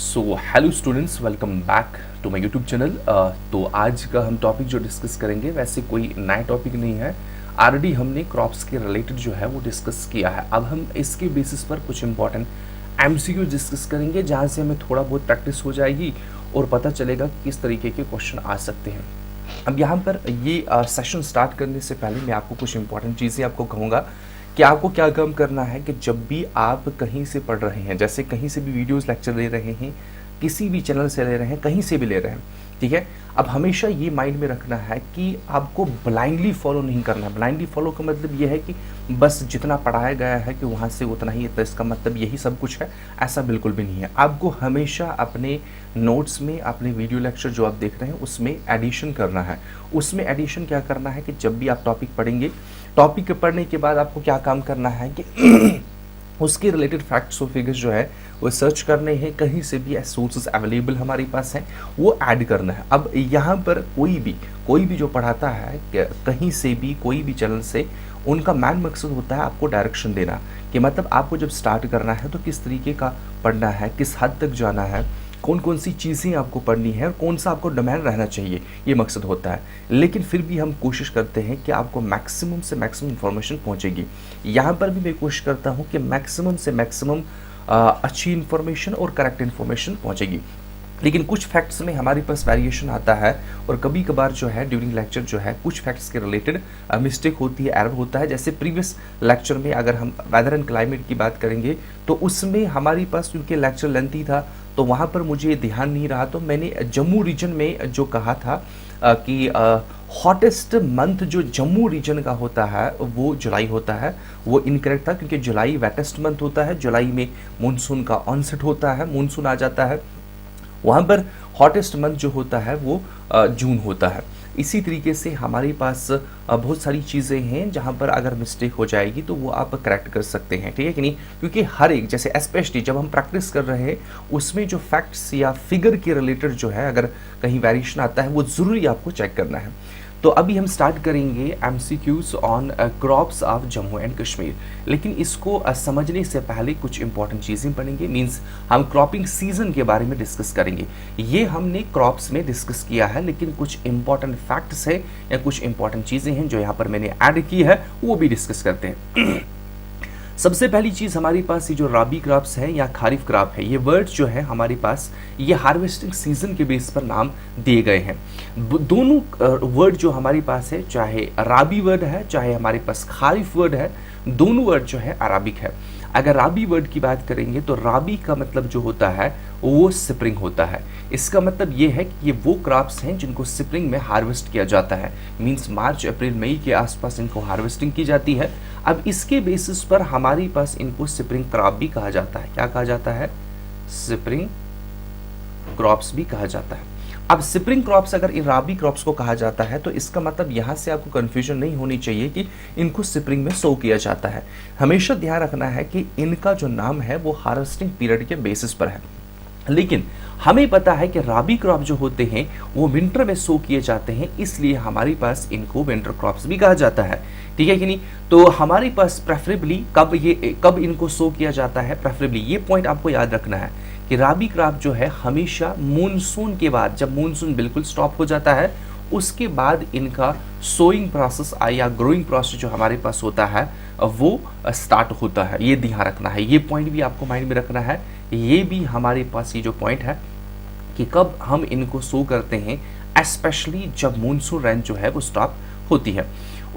So hello students, welcome back to my YouTube channel. तो आज का हम टॉपिक जो डिस्कस करेंगे वैसे कोई नया टॉपिक नहीं है। ऑलरेडी हमने क्रॉप्स के रिलेटेड जो है वो डिस्कस किया है। अब हम इसके बेसिस पर कुछ इंपॉर्टेंट एमसीक्यू डिस्कस करेंगे जहाँ से हमें थोड़ा बहुत प्रैक्टिस हो जाएगी और पता चलेगा कि किस तरीके के क्वेश्चन आ सकते हैं। अब यहाँ पर ये सेशन स्टार्ट करने से पहले मैं आपको कुछ इंपॉर्टेंट चीज़ें आपको कहूँगा कि आपको क्या काम करना है कि जब भी आप कहीं से पढ़ रहे हैं, जैसे कहीं से भी वीडियोस लेक्चर ले रहे हैं, किसी भी चैनल से ले रहे हैं, कहीं से भी ले रहे हैं, ठीक है। अब हमेशा ये माइंड में रखना है कि आपको ब्लाइंडली फॉलो नहीं करना है। ब्लाइंडली फॉलो का मतलब ये है कि बस जितना पढ़ाया गया है कि वहाँ से उतना ही, तो इसका मतलब यही सब कुछ है, ऐसा बिल्कुल भी नहीं है। आपको हमेशा अपने नोट्स में, अपने वीडियो लेक्चर जो आप देख रहे हैं उसमें एडिशन करना है। उसमें एडिशन क्या करना है कि जब भी आप टॉपिक पढ़ेंगे, टॉपिक पढ़ने के बाद आपको क्या काम करना है कि उसके रिलेटेड फैक्ट्स और फिगर्स जो है वो सर्च करने हैं, कहीं से भी सोर्सेज अवेलेबल हमारे पास हैं वो ऐड करना है। अब यहाँ पर कोई भी जो पढ़ाता है कहीं से भी, कोई भी चैनल से, उनका मेन मकसद होता है आपको डायरेक्शन देना, कि मतलब आपको जब स्टार्ट करना है तो किस तरीके का पढ़ना है, किस हद तक जाना है, कौन कौन सी चीज़ें आपको पढ़नी है और कौन सा आपको डोमेन रहना चाहिए, ये मकसद होता है। लेकिन फिर भी हम कोशिश करते हैं कि आपको मैक्सिमम से मैक्सिमम इन्फॉर्मेशन पहुंचेगी। यहाँ पर भी मैं कोशिश करता हूँ कि मैक्सिमम से मैक्सिमम अच्छी इन्फॉर्मेशन और करेक्ट इन्फॉर्मेशन पहुंचेगी। लेकिन कुछ फैक्ट्स में हमारे पास वेरिएशन आता है और कभी कभार जो है ड्यूरिंग लेक्चर जो है कुछ फैक्ट्स के रिलेटेड मिस्टेक होती है, एरर होता है। जैसे प्रीवियस लेक्चर में अगर हम वेदर एंड क्लाइमेट की बात करेंगे तो उसमें हमारी पास, क्योंकि लेक्चर लेंथी था तो वहाँ पर मुझे ध्यान नहीं रहा, तो मैंने जम्मू रीजन में जो कहा था कि हॉटेस्ट मंथ जो जम्मू रीजन का होता है वो जुलाई होता है, वो इनकरेक्ट था, क्योंकि जुलाई वेटेस्ट मंथ होता है। जुलाई में मानसून का ऑनसेट होता है, मानसून आ जाता है। वहाँ पर हॉटेस्ट मंथ जो होता है वो जून होता है। इसी तरीके से हमारे पास बहुत सारी चीज़ें हैं जहाँ पर अगर मिस्टेक हो जाएगी तो वो आप करेक्ट कर सकते हैं, ठीक है कि नहीं। क्योंकि हर एक, जैसे स्पेशली जब हम प्रैक्टिस कर रहे हैं उसमें जो फैक्ट्स या फिगर के रिलेटेड जो है अगर कहीं वेरिएशन आता है वो ज़रूरी आपको चेक करना है। तो अभी हम स्टार्ट करेंगे MCQs on crops of Jammu and Kashmir. लेकिन इसको समझने से पहले कुछ इंपॉर्टेंट चीज़ें पढ़ेंगे, मींस हम क्रॉपिंग सीजन के बारे में डिस्कस करेंगे। ये हमने क्रॉप्स में डिस्कस किया है, लेकिन कुछ इंपॉर्टेंट फैक्ट्स है या कुछ इंपॉर्टेंट चीज़ें हैं जो यहाँ पर मैंने ऐड की है वो भी डिस्कस करते हैं। सबसे पहली चीज़ हमारे पास ये जो राबी क्रॉप्स है या खारिफ क्रॉप है, ये वर्ड जो है हमारे पास ये हार्वेस्टिंग सीजन के बेस पर नाम दिए गए हैं। दोनों वर्ड जो हमारे पास है, चाहे राबी वर्ड है चाहे हमारे पास खारिफ वर्ड है, दोनों वर्ड जो है अराबिक है। अगर राबी वर्ड की बात करेंगे तो राबी का मतलब जो होता है वो स्प्रिंग होता है। इसका मतलब ये है कि ये वो क्रॉप्स हैं जिनको स्प्रिंग में हार्वेस्ट किया जाता है, मींस मार्च अप्रैल मई के आसपास इनको हार्वेस्टिंग की जाती है। अब इसके बेसिस पर हमारे पास इनको स्प्रिंग क्रॉप भी कहा जाता है। क्या कहा जाता है? स्प्रिंग क्रॉप्स भी कहा जाता है। अब स्प्रिंग क्रॉप्स अगर इन राबी क्रॉप्स को कहा जाता है तो इसका मतलब यहाँ से आपको कंफ्यूजन नहीं होनी चाहिए कि इनको स्प्रिंग में सो किया जाता है। हमेशा ध्यान रखना है कि इनका जो नाम है वो हार्वेस्टिंग पीरियड के बेसिस पर है। लेकिन हमें पता है कि राबी क्रॉप जो होते हैं वो विंटर में सो किए जाते हैं, इसलिए हमारे पास इनको विंटर क्रॉप्स भी कहा जाता है, ठीक है कि नहीं। तो हमारे पास प्रेफरेबली कब इनको सो किया जाता है, प्रेफरेबली ये पॉइंट आपको याद रखना है कि राबी क्रॉप जो है हमेशा मानसून के बाद, जब मानसून बिल्कुल स्टॉप हो जाता है उसके बाद इनका सोइंग प्रोसेस या ग्रोइंग प्रोसेस जो हमारे पास होता है वो स्टार्ट होता है। ये ध्यान रखना है, ये पॉइंट भी आपको माइंड में रखना है। ये भी हमारे पास ये जो पॉइंट है कि कब हम इनको सो करते हैं, एस्पेशली जब मानसून रेंज जो है वो स्टॉप होती है।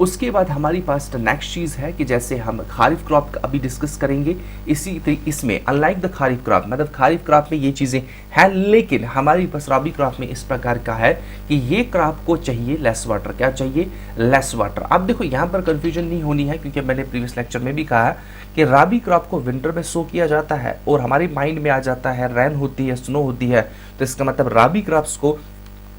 उसके बाद हमारी पास नेक्स्ट चीज़ है कि जैसे हम खारिफ क्रॉप अभी डिस्कस करेंगे, इसमें अनलाइक द खारिफ क्रॉप, मतलब खारिफ क्रॉप में ये चीज़ें हैं, लेकिन हमारी पास राबी क्रॉप में इस प्रकार का है कि ये क्रॉप को चाहिए लेस वाटर। क्या चाहिए? Less water. अब देखो यहाँ पर कंफ्यूजन नहीं होनी है, क्योंकि मैंने प्रीवियस लेक्चर में भी कहा कि राबी क्रॉप को विंटर में सो किया जाता है और हमारे माइंड में आ जाता है रेन होती है, स्नो होती है, तो इसका मतलब राबी क्रॉप्स को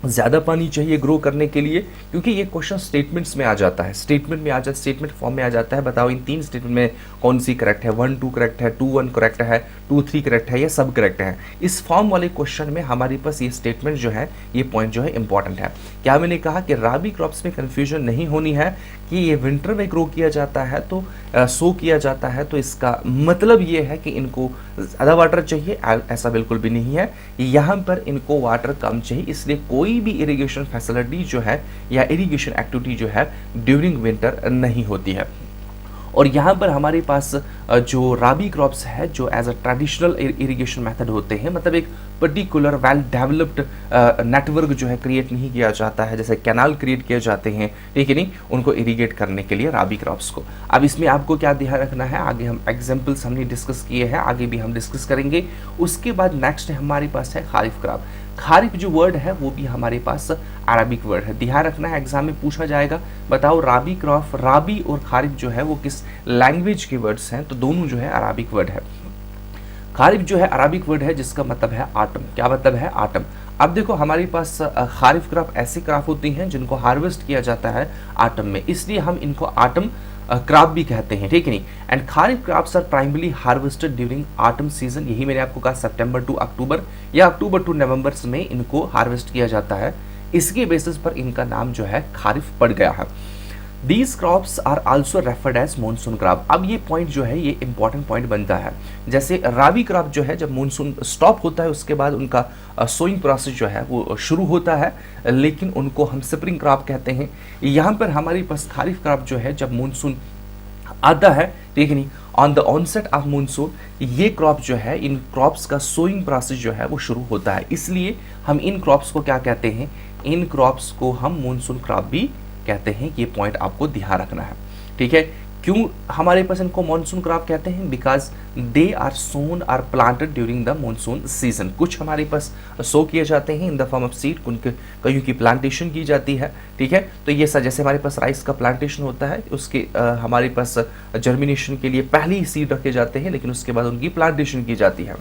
ज़्यादा पानी चाहिए ग्रो करने के लिए, क्योंकि ये क्वेश्चन स्टेटमेंट्स में आ जाता है, स्टेटमेंट फॉर्म में आ जाता है। बताओ इन 3 स्टेटमेंट में कौन सी करेक्ट है, 1 2 करेक्ट है, 2 1 करेक्ट है, 2 3 करेक्ट है, या सब करेक्ट है। इस फॉर्म वाले क्वेश्चन में हमारे पास ये स्टेटमेंट जो है, ये पॉइंट जो है इंपॉर्टेंट है। क्या मैंने कहा कि राबी क्रॉप्स में कन्फ्यूजन नहीं होनी है कि ये विंटर में ग्रो किया जाता है तो सो किया जाता है, तो इसका मतलब ये है कि इनको ज़्यादा वाटर चाहिए, ऐसा बिल्कुल भी नहीं है। यहाँ पर इनको वाटर कम चाहिए, इसलिए कोई भी इरिगेशन फैसिलिटी जो है या इरिगेशन एक्टिविटी जो है ड्यूरिंग विंटर नहीं होती है। और यहाँ पर हमारे पास जो राबी क्रॉप्स है, जो as a traditional irrigation method होते हैं, मतलब एक पर्टिकुलर वेल डेवलप्ड नेटवर्क जो है क्रिएट नहीं किया जाता है, जैसे कैनाल क्रिएट किए जाते हैं, ठीक है नहीं, उनको इरिगेट करने के लिए राबी क्रॉप्स को। अब इसमें आपको क्या ध्यान रखना है, आगे हम एग्जाम्पल्स हमने डिस्कस किए हैं, आगे भी हम डिस्कस करेंगे। उसके बाद नेक्स्ट हमारे पास है खारिफ क्रॉप। खारिफ जो वर्ड है वो भी हमारे पास अरबिक वर्ड है, ध्यान रखना है, एग्जाम में पूछा जाएगा। बताओ राबी क्रॉप, राबी और खारिफ जो है वो किस लैंग्वेज के वर्ड्स हैं, तो दोनों जो है अरबिक वर्ड है। खारिफ जो है अरबिक वर्ड है जिसका मतलब है आटम। क्या मतलब है? आटम। अब देखो हमारे पास खारिफ क्रॉप ऐसी क्रॉप होती हैं जिनको हार्वेस्ट किया जाता है आटम में, इसलिए हम इनको आटम क्रॉप भी कहते हैं, ठीक है नहीं। And kharif crops are primarily harvested during autumn season, यही मैंने आपको कहा, सितंबर टू अक्टूबर या अक्टूबर टू नवंबर में इनको हार्वेस्ट किया जाता है। इसके बेसिस पर इनका नाम जो है खारिफ पड़ गया है। These crops are also referred as monsoon crop. अब ये पॉइंट जो है ये इंपॉर्टेंट पॉइंट बनता है। जैसे राबी क्रॉप जो है जब मानसून स्टॉप होता है उसके बाद उनका सोइंग प्रोसेस जो है वो शुरू होता है, लेकिन उनको हम स्प्रिंग क्रॉप कहते हैं। यहाँ पर हमारे पास खारिफ क्रॉप जो है जब मानसून आता है, ठीक है नहीं, on the onset of monsoon, ये क्रॉप जो है, इन क्रॉप्स का सोइंग प्रोसेस जो है वो शुरू होता है, इसलिए हम इन क्रॉप्स को क्या कहते हैं, इन क्रॉप्स को हम मानसून क्रॉप भी कहते हैं। ये पॉइंट आपको ध्यान रखना है, ठीक है। क्यों हमारे पास इनको मानसून क्रॉप कहते हैं? Because they are sown or planted during the monsoon season. कुछ हमारे पास सो किए जाते हैं in the form of seed, कईयों की प्लांटेशन की जाती है, ठीक है। तो ये सब जैसे हमारे पास राइस का प्लांटेशन होता है, उसके हमारे पास जर्मिनेशन के लिए पहले ही सीड रखे जाते हैं, लेकिन उसके बाद उनकी प्लांटेशन की जाती है।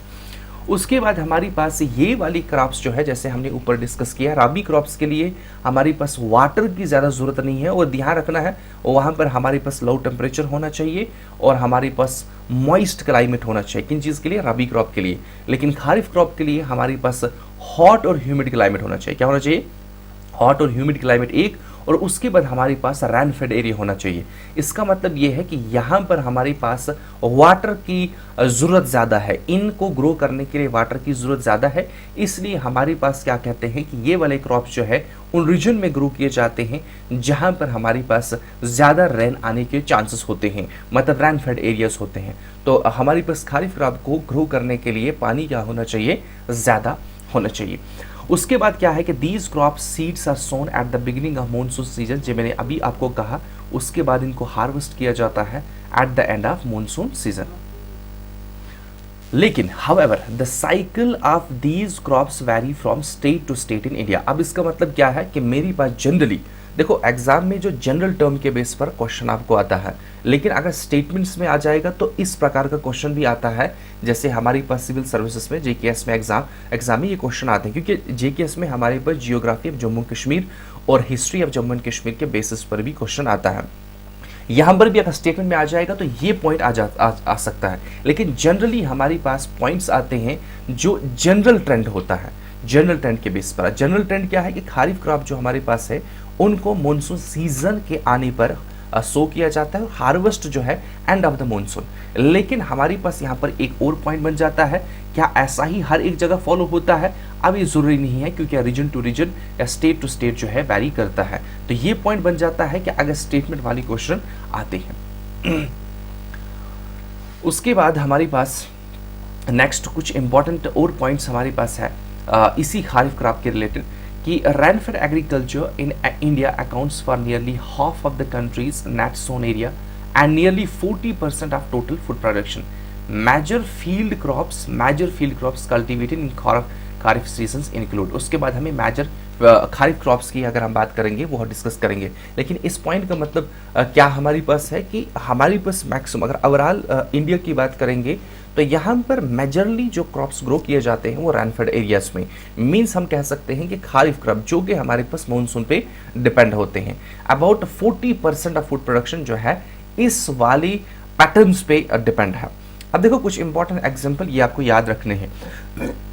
उसके बाद हमारी पास ये वाली क्रॉप्स जो है, जैसे हमने ऊपर डिस्कस किया, राबी क्रॉप्स के लिए हमारे पास वाटर की ज़्यादा ज़रूरत नहीं है, और ध्यान रखना है वहाँ पर हमारे पास लो टेम्परेचर होना चाहिए और हमारे पास मॉइस्ट क्लाइमेट होना चाहिए। किन चीज़ के लिए? राबी क्रॉप के लिए। लेकिन खारिफ क्रॉप के लिए हमारे पास हॉट और ह्यूमिड क्लाइमेट होना चाहिए। क्या होना चाहिए? हॉट और ह्यूमिड क्लाइमेट एक, और उसके बाद हमारे पास रैन फेड एरिया होना चाहिए। इसका मतलब ये है कि यहाँ पर हमारे पास वाटर की ज़रूरत ज़्यादा है, इनको ग्रो करने के लिए वाटर की ज़रूरत ज़्यादा है, इसलिए हमारे पास क्या कहते हैं कि ये वाले क्रॉप्स जो है उन रीजन में ग्रो किए जाते हैं जहाँ पर हमारे पास ज़्यादा रेन आने के चांसेस होते हैं, मतलब रैन फेड एरियाज होते हैं। तो हमारे पास खारिफ क्रॉप को ग्रो करने के लिए पानी क्या होना चाहिए? ज़्यादा होना चाहिए। उसके बाद क्या है कि these crop seeds are sown at the beginning of monsoon season, जो मैंने अभी आपको कहा, उसके बाद इनको हार्वेस्ट किया जाता है at the end of monsoon season. लेकिन however the cycle of these crops vary from state to state in India. अब इसका मतलब क्या है कि मेरी बात जनरली देखो, एग्जाम में जो जनरल टर्म के बेस पर क्वेश्चन आपको आता है, लेकिन अगर स्टेटमेंट्स में आ जाएगा तो इस प्रकार का क्वेश्चन भी आता है। जैसे हमारे पास सिविल सर्विसेज में जेकेएस में एग्जाम में ये क्वेश्चन आते हैं, क्योंकि जेकेएस में हमारे पास जियोग्राफी ऑफ जम्मू कश्मीर और history of Jammu and Kashmir के बेसिस पर भी क्वेश्चन आता है। यहाँ पर भी अगर स्टेटमेंट में आ जाएगा तो ये पॉइंट आ सकता है, लेकिन जनरली हमारे पास पॉइंट्स आते हैं जो जनरल ट्रेंड होता है, जनरल ट्रेंड के बेस पर। जनरल ट्रेंड क्या है कि खारिफ क्रॉप जो हमारे पास है उनको मानसून सीजन के आने पर सो किया जाता है, हार्वेस्ट जो है एंड ऑफ द मानसून। लेकिन हमारे पास यहाँ पर एक और पॉइंट बन जाता है, क्या ऐसा ही हर एक जगह फॉलो होता है? अब ये जरूरी नहीं है, क्योंकि रीजन टू रीजन या स्टेट टू स्टेट जो है वैरी करता है। तो ये पॉइंट बन जाता है कि अगर स्टेटमेंट वाली क्वेश्चन आते हैं। उसके बाद हमारे पास नेक्स्ट कुछ इंपॉर्टेंट और पॉइंट्स हमारे पास है इसी खारिफ क्रॉप के रिलेटेड, कि rainfed agriculture in India accounts for nearly half of the country's net sown area and nearly 40% of total food production. Major field crops cultivated in Kharif seasons include. उसके बाद हमें major kharif crops की अगर हम बात करेंगे वो डिस्कस करेंगे, लेकिन इस पॉइंट का मतलब क्या हमारे पास है कि हमारे पास मैक्सिमम, अगर ओवरऑल इंडिया की बात करेंगे तो यहाँ पर मेजरली जो क्रॉप्स ग्रो किए जाते हैं वो रेनफेड एरियाज में, मीन्स हम कह सकते हैं कि खारिफ क्रॉप जो कि हमारे पास मानसून पे डिपेंड होते हैं। अबाउट 40% ऑफ फूड प्रोडक्शन जो है इस वाली पैटर्न्स पे डिपेंड है। अब देखो कुछ इंपॉर्टेंट एग्जांपल ये आपको याद रखने हैं।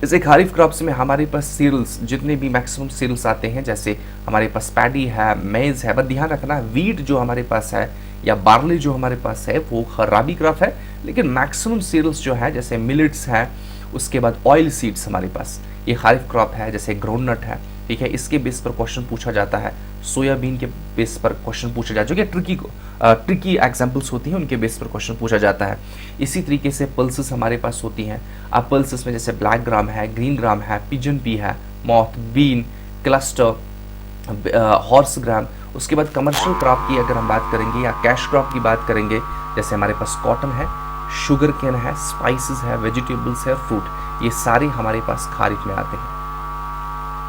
जैसे खारिफ क्रॉप्स में हमारे पास सीरियल्स जितने भी मैक्सिमम सीरियल्स आते हैं, जैसे हमारे पास पैडी है, मेज है, बट ध्यान रखना वीट जो हमारे पास है या बार्ली जो हमारे पास है वो राबी क्रॉप है, लेकिन मैक्सिमम सीरियल्स जो है जैसे मिलेट्स है, उसके बाद ऑयल सीड्स हमारे पास ये खारिफ क्रॉप है, जैसे ग्राउंडनट है, ठीक है, इसके बेस पर क्वेश्चन पूछा जाता है। सोयाबीन के बेस पर क्वेश्चन पूछा जाता है, जो कि ट्रिकी एग्जाम्पल्स होती हैं उनके बेस पर क्वेश्चन पूछा जाता है। इसी तरीके से पल्सेस हमारे पास होती हैं। अब पल्सेस में जैसे ब्लैक ग्राम है, ग्रीन ग्राम है, पिजन पी है, मॉथ, बीन, क्लस्टर, हॉर्स ग्राम। उसके बाद कमर्शियल क्रॉप की अगर हम बात करेंगे या कैश क्रॉप की बात करेंगे, जैसे हमारे पास कॉटन है, शुगर केन है, स्पाइसेस है, वेजिटेबल्स है, फ्रूट, ये सारे हमारे पास खारिफ में आते हैं,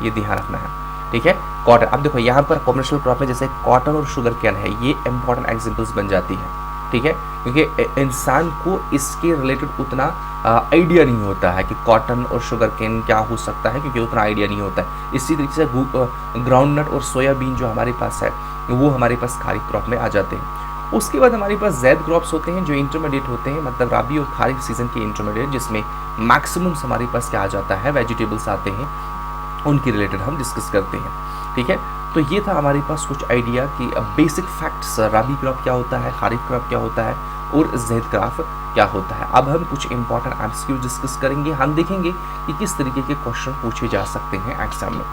ये ध्यान रखना है, ठीक है। कॉटन, अब देखो यहाँ पर कमर्शियल क्रॉप में जैसे कॉटन और शुगर केन है, ये इंपॉर्टेंट एग्जांपल्स बन जाती है, ठीक है, क्योंकि इंसान को इसके रिलेटेड उतना आइडिया नहीं होता है कि कॉटन और शुगर केन क्या हो सकता है, क्योंकि उतना आइडिया नहीं होता है। इसी तरीके से ग्राउंडनट और सोयाबीन जो हमारे पास है वो हमारे पास खारिफ क्रॉप में आ जाते हैं। उसके बाद हमारे पास जैद क्रॉप्स होते हैं जो इंटरमीडिएट होते हैं, मतलब राबी और खारिफ सीजन के इंटरमीडिएट, जिसमें मैक्सिमम हमारे पास क्या आ जाता है, वेजिटेबल्स आते हैं, उनके रिलेटेड हम डिस्कस करते हैं, ठीक है। तो ये था हमारे पास कुछ आइडिया कि बेसिक फैक्ट्स, राबी क्रॉप क्या होता है, खारिफ क्रॉप क्या होता है और ज़ैद क्रॉप क्या होता है। अब हम कुछ इंपॉर्टेंट एमसीक्यू डिस्कस करेंगे। हम देखेंगे कि किस तरीके के क्वेश्चन पूछे जा सकते हैं एग्जाम में।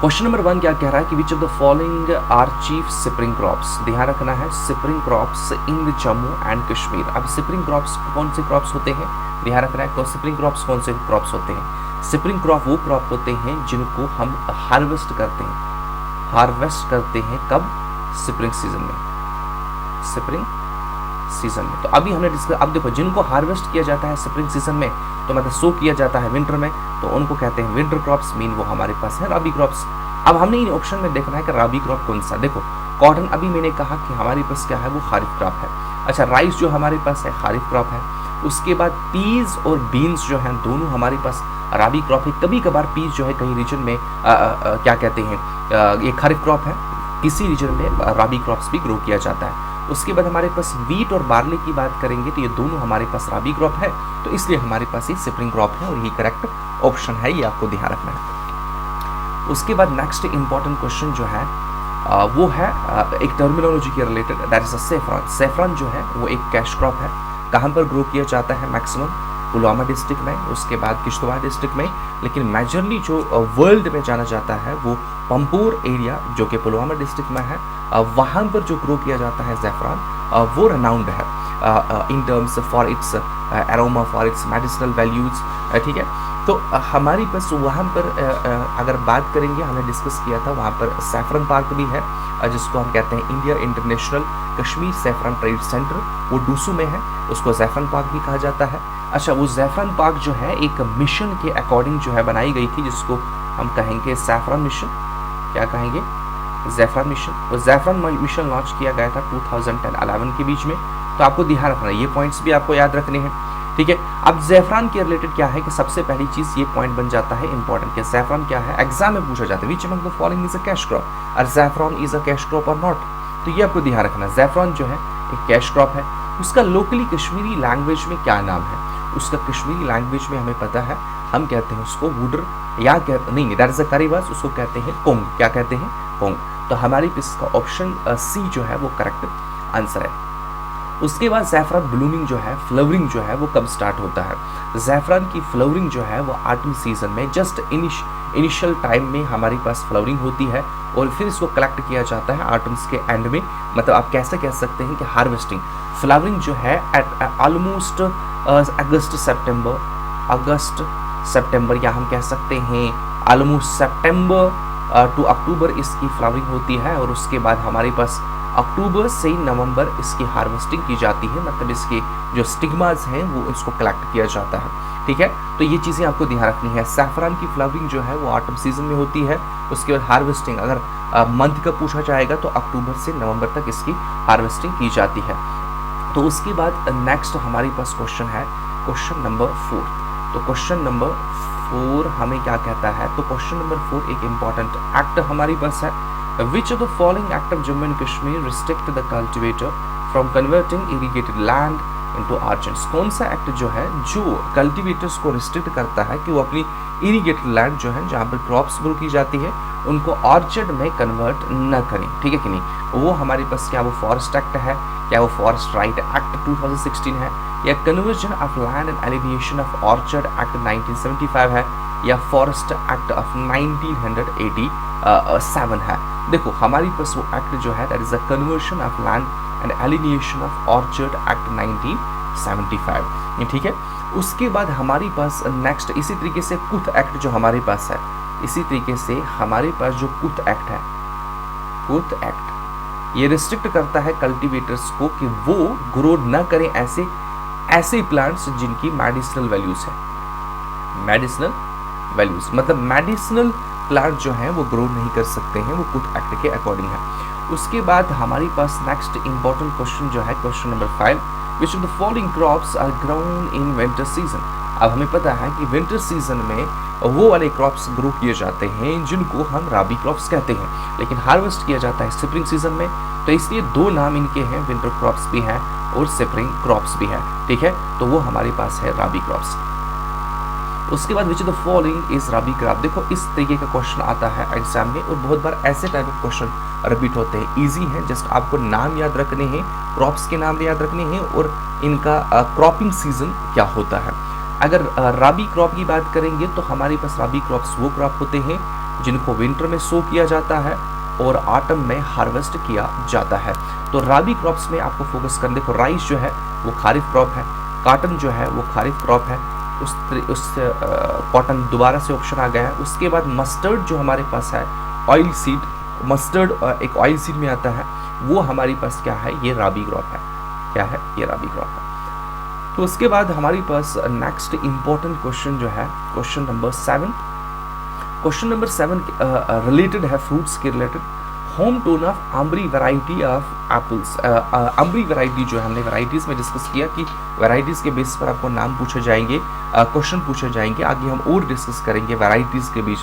क्वेश्चन नंबर 1 क्या कह रहा है कि which of the following are chief spring crops. ध्यान रखना है, spring crops in Jammu and Kashmir. अब सिपरिंग क्रॉप्स कौन से क्रॉप्स होते हैं, ध्यान रखना है, सिपरिंग क्रॉप्स कौन से क्रॉप्स होते हैं। सिपरिंग क्रॉप वो क्रॉप होते हैं जिनको हम हार्वेस्ट करते हैं कब, स्प्रिंग सीजन में, स्प्रिंग सीजन में। तो अभी हमने डिस्कस, अब देखो जिनको हार्वेस्ट किया जाता है स्प्रिंग सीजन में, तो मतलब सो किया जाता है विंटर में, तो उनको कहते हैं विंटर क्रॉप्स, मीन वो हमारे पास है राबी क्रॉप्स। अब हमने इन ऑप्शन में देखना है कि राबी क्रॉप कौन सा। देखो कॉटन अभी मैंने कहा कि हमारे पास क्या है, वो खारिफ क्रॉप है। अच्छा, राइस जो हमारे पास है खारिफ क्रॉप है। उसके बाद पीज और बीन्स जो हैं दोनों हमारे पास राबी क्रॉप है। कभी कभार पीज जो है कहीं रीजन में क्या कहते हैं, ये खारिफ क्रॉप है, किसी रीजन में राबी क्रॉप्स भी ग्रो किया जाता है। उसके बाद हमारे पास वीट और बार्ले की बात करेंगे तो ये दोनों हमारे पास राबी क्रॉप है, तो इसलिए हमारे पास ये स्प्रिंग क्रॉप है और ये करेक्ट ऑप्शन है, ये आपको ध्यान रखना है। उसके बाद नेक्स्ट इंपॉर्टेंट क्वेश्चन जो है वो है एक टर्मिनोलॉजी के related, that is saffron. Saffron जो है वो एक कैश क्रॉप है। कहाँ पर ग्रो किया जाता है, मैक्सिमम पुलवामा डिस्ट्रिक्ट में, उसके बाद किश्तवाड़ डिस्ट्रिक्ट में, लेकिन मेजरली जो वर्ल्ड में जाना जाता है वो पंपोर एरिया जो कि पुलवामा डिस्ट्रिक्ट में है, वहाँ पर जो ग्रो किया जाता है ज़ैफ़रान, वो रेनाउंड है in terms for its aroma, for its medicinal values, ठीक है। तो हमारी पास वहाँ पर अगर बात करेंगे, हमने डिस्कस किया था, वहाँ पर सैफरन पार्क भी है जिसको हम कहते हैं India international Kashmir saffron trade centre, वो डूसू में है, उसको ज़ैफ़रान पार्क भी कहा जाता है। अच्छा, वो ज़ैफ़रान पार्क जो है एक मिशन के अकॉर्डिंग जो है बनाई गई थी, जिसको हम कहेंगे सैफरन मिशन, क्या कहेंगे, ज़ैफ़रान मिशन। वो ज़ैफ़रान मिशन लॉन्च किया गया था 2010-11 के बीच में, तो आपको ध्यान रखना है, ये पॉइंट्स भी आपको याद रखने हैं, ठीक है। अब ज़ैफ़रान के रिलेटेड क्या है कि सबसे पहली चीज़ ये पॉइंट बन जाता है इंपॉर्टेंट कि ज़ैफ़रान क्या है, एग्जाम में पूछा जाता है, which among the following is a cash crop, और ज़ैफ़रान इज अ कैश क्रॉप और नॉट, तो ये आपको ध्यान रखना। ज़ैफ़रान जो है एक कैश क्रॉप है, उसका लोकली कश्मीरी लैंग्वेज में क्या नाम है, उसका कश्मीरी लैंग्वेज में हमें पता है, हम कहते हैं उसको वुडर, या नहीं दैट इज अ कारीबाज, उसको कहते हैं कोंग, क्या कहते हैं, कोंग। तो हमारी इसका ऑप्शन सी जो है वो करेक्ट आंसर है। उसके बाद ज़ैफ़रान ब्लूमिंग जो है, फ्लावरिंग जो है वो कब स्टार्ट होता है। ज़ैफ़रान की फ्लावरिंग जो है वो ऑटम सीजन में जस्ट इनिशियल टाइम में हमारे पास फ्लावरिंग होती है और फिर इसको कलेक्ट किया जाता है ऑटम्स के एंड में, मतलब आप कैसे कह सकते हैं कि हार्वेस्टिंग फ्लावरिंग जो है एट ऑलमोस्ट अगस्त सितंबर, या हम कह सकते हैं ऑलमोस्ट सितंबर टू अक्टूबर इसकी फ्लावरिंग होती है, और उसके बाद हमारे पास अक्टूबर से नवंबर इसकी हार्वेस्टिंग की जाती है, मतलब इसके जो स्टिग्मास हैं वो इसको कलेक्ट किया जाता है, ठीक है। तो ये चीज़ें आपको ध्यान रखनी है। सैफरान की फ्लावरिंग जो है वो ऑटम सीजन में होती है, उसके बाद हार्वेस्टिंग अगर मंथ का पूछा जाएगा तो अक्टूबर से नवंबर तक इसकी हार्वेस्टिंग की जाती है। तो उसके बाद नेक्स्ट हमारे पास क्वेश्चन है क्वेश्चन नंबर 4। तो क्वेश्चन नंबर 4 हमें क्या कहता है, तो क्वेश्चन नंबर 4 एक इंपॉर्टेंट एक्ट हमारे पास है। Which of the following act of Jammu and Kashmir restrict the cultivator from converting irrigated land into orchards. कौन सा एक्ट जो है जो कल्टिवेटर्स को रिस्ट्रिक्ट करता है कि वो अपनी इरिगेटेड लैंड जो है जहाँ पर क्रॉप्स ग्रो की जाती है उनको ऑर्चर्ड में कन्वर्ट न करें, ठीक है कि नहीं। वो हमारे पास क्या वो फॉरेस्ट एक्ट है, क्या वो फॉरेस्ट राइट एक्ट 2016 है, या conversion of land and alleviation of orchard act 1975 है, या फॉरेस्ट एक्ट ऑफ 1987 है। देखो हमारे पास वो एक्ट जो है that is the conversion of land and alleviation of orchard act 1975, ठीक है। उसके बाद हमारे पास नेक्स्ट इसी तरीके से कुथ एक्ट जो हमारे पास है, इसी तरीके से हमारे पास जो कुथ एक्ट है, कुथ एक्ट ये रिस्ट्रिक्ट करता है कल्टीवेटर्स को कि वो ग्रो न करें ऐसे प्लांट्स जिनकी मेडिसिनल वैल्यूज है। मेडिसिनल वैल्यूज मतलब मेडिसिनल प्लांट जो है वो ग्रो नहीं कर सकते हैं, वो कुथ एक्ट के अकॉर्डिंग है। उसके बाद हमारे पास नेक्स्ट इंपॉर्टेंट क्वेश्चन जो है question number 5, which of the following crops are grown in winter season. अब हमें पता है कि विंटर सीजन में वो वाले क्रॉप्स ग्रो किए जाते हैं जिनको हम राबी क्रॉप्स कहते हैं, लेकिन हार्वेस्ट किया जाता है स्प्रिंग सीजन में। तो इसलिए दो नाम इनके हैं, विंटर क्रॉप्स भी हैं और स्प्रिंग क्रॉप्स भी है, ठीक है। तो वो हमारे पास है राबी क्रॉप्स। उसके बाद which of the following is rabi crop. देखो इस तरीके का क्वेश्चन आता है एग्जाम में और बहुत बार ऐसे टाइप ऑफ क्वेश्चन रिपीट होते हैं। इजी है, जस्ट आपको नाम याद रखने हैं, क्रॉप्स के नाम याद रखने हैं और इनका क्रॉपिंग सीजन क्या होता है। अगर राबी क्रॉप की बात करेंगे तो हमारे पास राबी क्रॉप्स वो क्रॉप होते हैं जिनको विंटर में सो किया जाता है और ऑटम में हार्वेस्ट किया जाता है। तो राबी क्रॉप्स में आपको फोकस करना, देखो राइस जो है वो खारिफ क्रॉप है, कॉटन जो है वो खारिफ क्रॉप है, उस कॉटन दोबारा से ऑप्शन आ गया है। उसके बाद मस्टर्ड जो हमारे पास है, ऑयल सीड, मस्टर्ड एक ऑयल सीड में आता है, वो हमारे पास क्या है, ये राबी क्रॉप है। क्या है, ये राबी क्रॉप है। तो उसके बाद हमारे पास नेक्स्ट इंपॉर्टेंट क्वेश्चन जो है question number 7। Question number 7 related है फ्रूट्स के related. Home tone of ambery variety of apples. Ambery variety जो है हमने वैरायटीज में डिस्कस किया कि वैरायटीज के बेस पर आपको नाम पूछे जाएंगे, क्वेश्चन पूछे जाएंगे, आगे हम और डिस्कस करेंगे वैरायटीज के बीच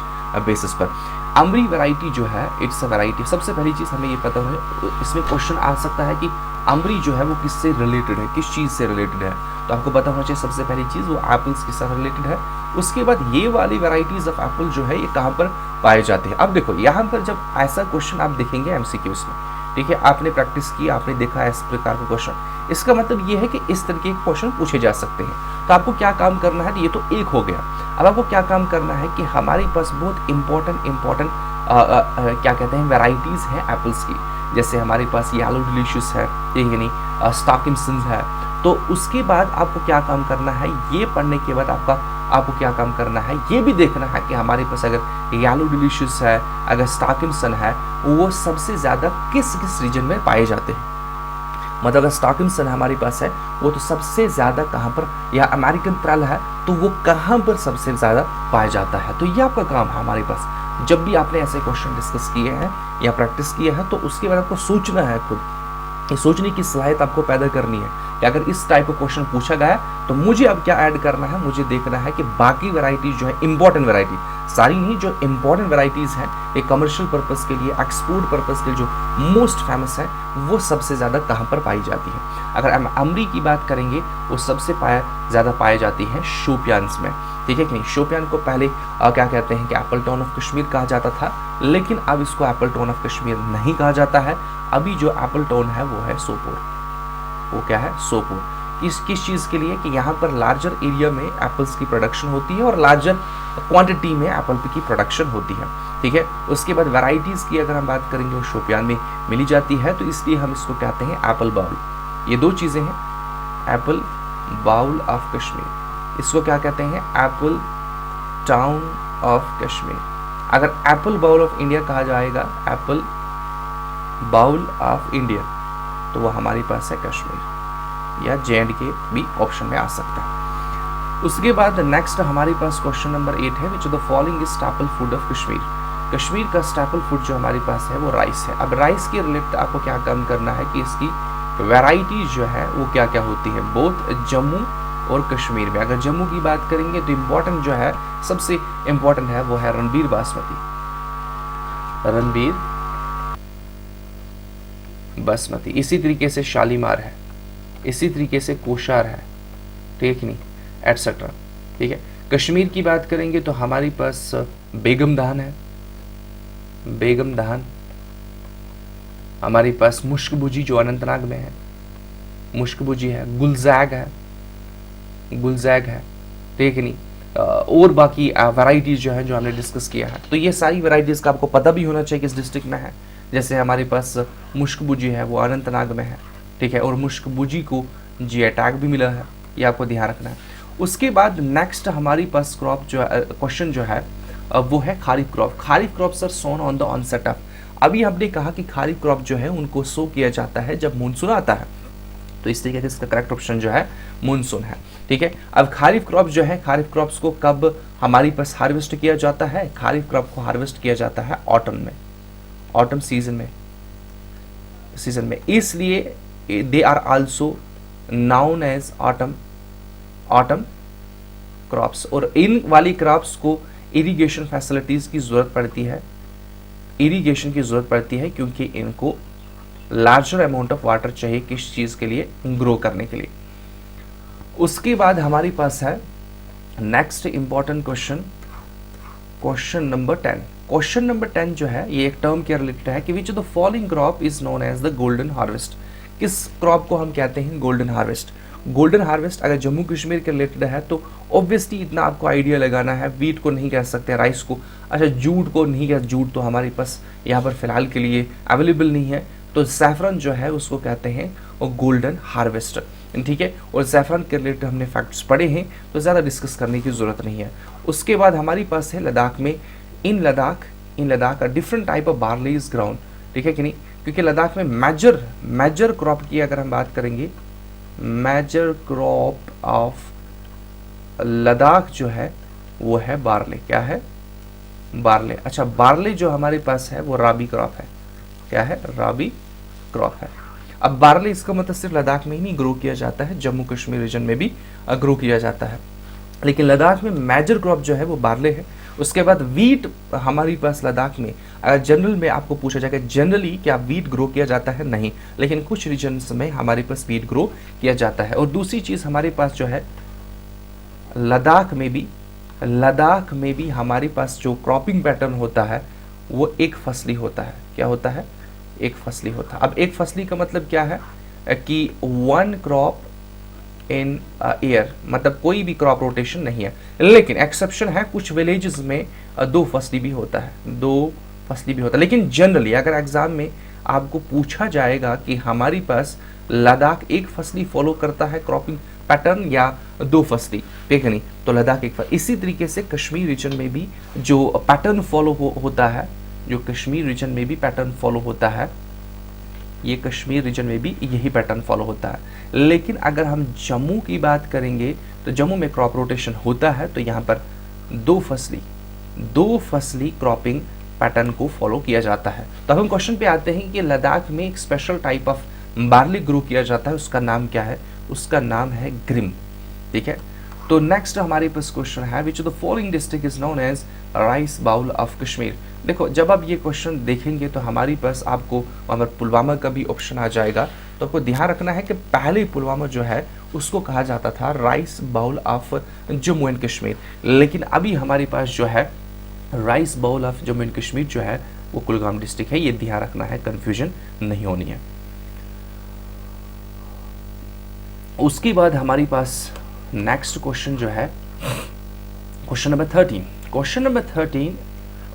बेसिस पर। अम्बरी वैरायटी जो है इट्स अ वैरायटी। सबसे पहली चीज़ हमें ये पता है, इसमें क्वेश्चन आ सकता है कि अम्बरी जो है वो किससे रिलेटेड है, किस चीज़ से रिलेटेड है। तो आपको पता होना चाहिए सबसे पहली चीज़ वो एप्पल्स के साथ रिलेटेड है। उसके बाद ये वाली वैरायटीज ऑफ एप्पल जो है ये कहाँ पर पाए जाते हैं। अब देखो यहाँ पर जब ऐसा क्वेश्चन आप देखेंगे एमसीक्यूज में, ठीक है, आपने प्रैक्टिस की, आपने देखा है इस प्रकार का क्वेश्चन, इसका मतलब ये है कि इस तरीके के क्वेश्चन पूछे जा सकते हैं। तो आपको क्या काम करना है, ये तो एक हो गया। अब आपको क्या काम करना है कि हमारे पास बहुत इंपॉर्टेंट क्या कहते हैं वैरायटीज़ हैं एप्पल्स की, जैसे हमारे पास येलो डिलीशियस है, ठीक है नहीं, स्टॉकिंसन है। तो उसके बाद आपको क्या काम करना है, ये पढ़ने के बाद आपको क्या काम करना है, ये भी देखना है कि हमारे पास अगर येलो डिलीशियस है, अगर स्टॉकिंसन है, वो सबसे ज़्यादा किस किस रीजन में पाए जाते हैं। मतलब अगर स्टॉकिंसन हमारे पास है वो तो सबसे ज़्यादा कहाँ पर, या अमेरिकन पेरल है तो वो कहाँ पर सबसे ज़्यादा पाया जाता है। तो ये आपका काम है हमारे पास। जब भी आपने ऐसे क्वेश्चन डिस्कस किए हैं या प्रैक्टिस किया है तो उसके बाद आपको सोचना है, खुद ये सोचने की सलाहियत आपको पैदा करनी है कि अगर इस टाइप का क्वेश्चन पूछा गया तो मुझे अब क्या ऐड करना है। मुझे देखना है कि बाकी वैरायटीज जो है, इंपॉर्टेंट वैरायटी, सारी नहीं, जो इंपॉर्टेंट वैरायटीज़ हैं ये कमर्शियल पर्पज़ के लिए, एक्सपोर्ट पर्पज़ के लिए जो मोस्ट फेमस है वो सबसे ज़्यादा कहाँ पर पाई जाती है। अगर हम अमरी की बात करेंगे वो सबसे ज़्यादा पाई जाती है शोपियान्स में, ठीक है कि नहीं। शोपियान को पहले क्या कहते हैं कि एप्पल टाउन ऑफ कश्मीर कहा जाता था, लेकिन अब इसको एप्पल टाउन ऑफ कश्मीर नहीं कहा जाता है। अभी जो एप्पल टाउन है वो है सोपोर। वो क्या है, सोपोर। किस चीज़ के लिए कि यहाँ पर लार्जर एरिया में एप्पल्स की प्रोडक्शन होती है और लार्जर क्वांटिटी में एप्पल की प्रोडक्शन होती है, ठीक है। उसके बाद वैरायटीज़ की अगर हम बात करेंगे वो शोपियान में मिली जाती है, तो इसलिए हम इसको कहते हैं एप्पल बाउल। ये दो चीज़ें हैं, एप्पल बाउल ऑफ कश्मीर, इसको क्या कहते हैं, एप्पल टाउन ऑफ कश्मीर। अगर एप्पल बाउल ऑफ इंडिया कहा जाएगा, एप्पल बाउल ऑफ इंडिया, तो वो हमारे पास है कश्मीर या JNK भी ऑप्शन में आ सकता है। उसके बाद नेक्स्ट हमारे पास क्वेश्चन नंबर 8 है, which of the following is staple food of Kashmir. Kashmir का स्टैपल फूड जो हमारे पास है वो राइस है। अब राइस के रिलेटेड आपको क्या काम करना है कि इसकी वैरायटी जो है वो क्या क्या होती है, बोथ जम्मू और कश्मीर में। अगर जम्मू की बात करेंगे तो इम्पोर्टेंट जो है, सबसे इम्पोर्टेंट है वो है रणबीर बासमती, रणबीर बासमती। इसी तरीके से शालीमार है, इसी तरीके से कोशार है, ठीक नहीं, एटसेट्रा। ठीक है, कश्मीर की बात करेंगे तो हमारे पास बेगम दहन है, बेगम दहन। हमारे पास मुश्कबुजी जो अनंतनाग में है, मुश्कबुजी है, गुलजैग है, गुलजैग है, ठीक नहीं। और बाकी वैराइटीज जो है जो हमने डिस्कस किया है, तो ये सारी वैराइटीज का आपको पता भी होना चाहिए किस डिस्ट्रिक्ट में है। जैसे हमारे पास मुश्कबुजी है वो अनंतनाग में है, ठीक है, और मुश्कबुजी को जीआई टैग भी मिला है, ये आपको ध्यान रखना है। उसके बाद नेक्स्ट हमारी पास क्रॉप जो है, क्वेश्चन जो है वो है kharif crop. Kharif crop sir sown on the onset of, अभी हमने कहा कि खारिफ क्रॉप जो है उनको सो किया जाता है जब मानसून आता है, तो इस तरीके से इसका करेक्ट ऑप्शन जो है मानसून है। ठीक है, अब खारिफ क्रॉप जो है, खारिफ क्रॉप्स को कब हमारी पास हार्वेस्ट किया जाता है? खारिफ क्रॉप को हार्वेस्ट किया जाता है ऑटम में, ऑटम सीजन में, इसलिए they are also known as autumn crops. और इन वाली क्रॉप्स को इरिगेशन फैसिलिटीज की जरूरत पड़ती है, इरिगेशन की जरूरत पड़ती है, क्योंकि इनको लार्जर अमाउंट ऑफ वाटर चाहिए किस चीज के लिए? ग्रो करने के लिए। उसके बाद हमारे पास है next important question, question number 10। Question number 10 जो है ये एक टर्म के रिलेटेड है कि which of the following crop is known as the golden harvest. किस क्रॉप को हम कहते हैं गोल्डन हार्वेस्ट? गोल्डन हार्वेस्ट अगर जम्मू कश्मीर के रिलेटेड है तो ऑब्वियसली इतना आपको आइडिया लगाना है, वीट को नहीं कह सकते, राइस को, अच्छा जूट को नहीं कह, जूट तो हमारे पास यहाँ पर फिलहाल के लिए अवेलेबल नहीं है, तो सैफरन जो है उसको कहते हैं और गोल्डन हार्वेस्ट। ठीक है, और सैफरन के रिलेटेड हमने फैक्ट्स पढ़े हैं तो ज़्यादा डिस्कस करने की ज़रूरत नहीं है। उसके बाद हमारी पास है लद्दाख में, in Ladakh different type of barley is ground, ठीक है कि नहीं, क्योंकि लद्दाख में मेजर क्रॉप की अगर हम बात करेंगे, मेजर क्रॉप ऑफ लद्दाख जो है वो है बार्ले। क्या है? बार्ले। अच्छा, बार्ले जो हमारे पास है वो राबी क्रॉप है। क्या है? राबी क्रॉप है। अब बार्ले इसका मतलब सिर्फ लद्दाख में ही नहीं ग्रो किया जाता है, जम्मू कश्मीर रीजन में भी ग्रो किया जाता है, लेकिन लद्दाख में मेजर क्रॉप जो है वो बार्ले है। उसके बाद वीट हमारी पास लद्दाख में, जनरल में आपको पूछा जाएगा जनरली क्या वीट ग्रो किया जाता है? नहीं, लेकिन कुछ रीजन्स में हमारे पास वीट ग्रो किया जाता है। और दूसरी चीज़ हमारे पास जो है लद्दाख में भी हमारे पास जो क्रॉपिंग पैटर्न होता है वो एक फसली होता है। क्या होता है? एक फसली होता है। अब एक फसली का मतलब क्या है कि वन क्रॉप इन ईयर, मतलब कोई भी क्रॉप रोटेशन नहीं है, लेकिन एक्सेप्शन है, कुछ विलेजेस में दो फसली भी होता है, लेकिन जनरली अगर एग्जाम में आपको पूछा जाएगा कि हमारी पास लद्दाख एक फसली फॉलो करता है क्रॉपिंग पैटर्न या दो फसली, ठीक है नहीं, तो लद्दाख एक फसली। इसी तरीके से कश्मीर रीजन में भी जो पैटर्न फॉलो होता है, जो कश्मीर रीजन में भी पैटर्न फॉलो होता है, ये कश्मीर रीजन में भी यही पैटर्न फॉलो होता है। लेकिन अगर हम जम्मू की बात करेंगे तो जम्मू में क्रॉप रोटेशन होता है, तो यहाँ पर दो फसली क्रॉपिंग पैटर्न को फॉलो किया जाता है। तो अब हम क्वेश्चन पे आते हैं कि लद्दाख में एक special type of barley grow किया जाता है, उसका नाम क्या है? उसका नाम है ग्रिम। ठीक है, तो नेक्स्ट हमारे पास क्वेश्चन है which of the following district is known as rice bowl of Kashmir. देखो, जब आप ये क्वेश्चन देखेंगे तो हमारी पास आपको वहाँ पर पुलवामा का भी ऑप्शन आ जाएगा, तो आपको ध्यान रखना है कि पहले पुलवामा जो है उसको कहा जाता था rice bowl of Jammu and Kashmir, लेकिन अभी हमारे पास जो है rice bowl of Jammu and Kashmir जो है वो कुलगाम डिस्ट्रिक्ट है। ये ध्यान रखना है, कंफ्यूजन नहीं होनी है। उसके बाद हमारे पास नेक्स्ट क्वेश्चन जो है क्वेश्चन नंबर 13। क्वेश्चन नंबर 13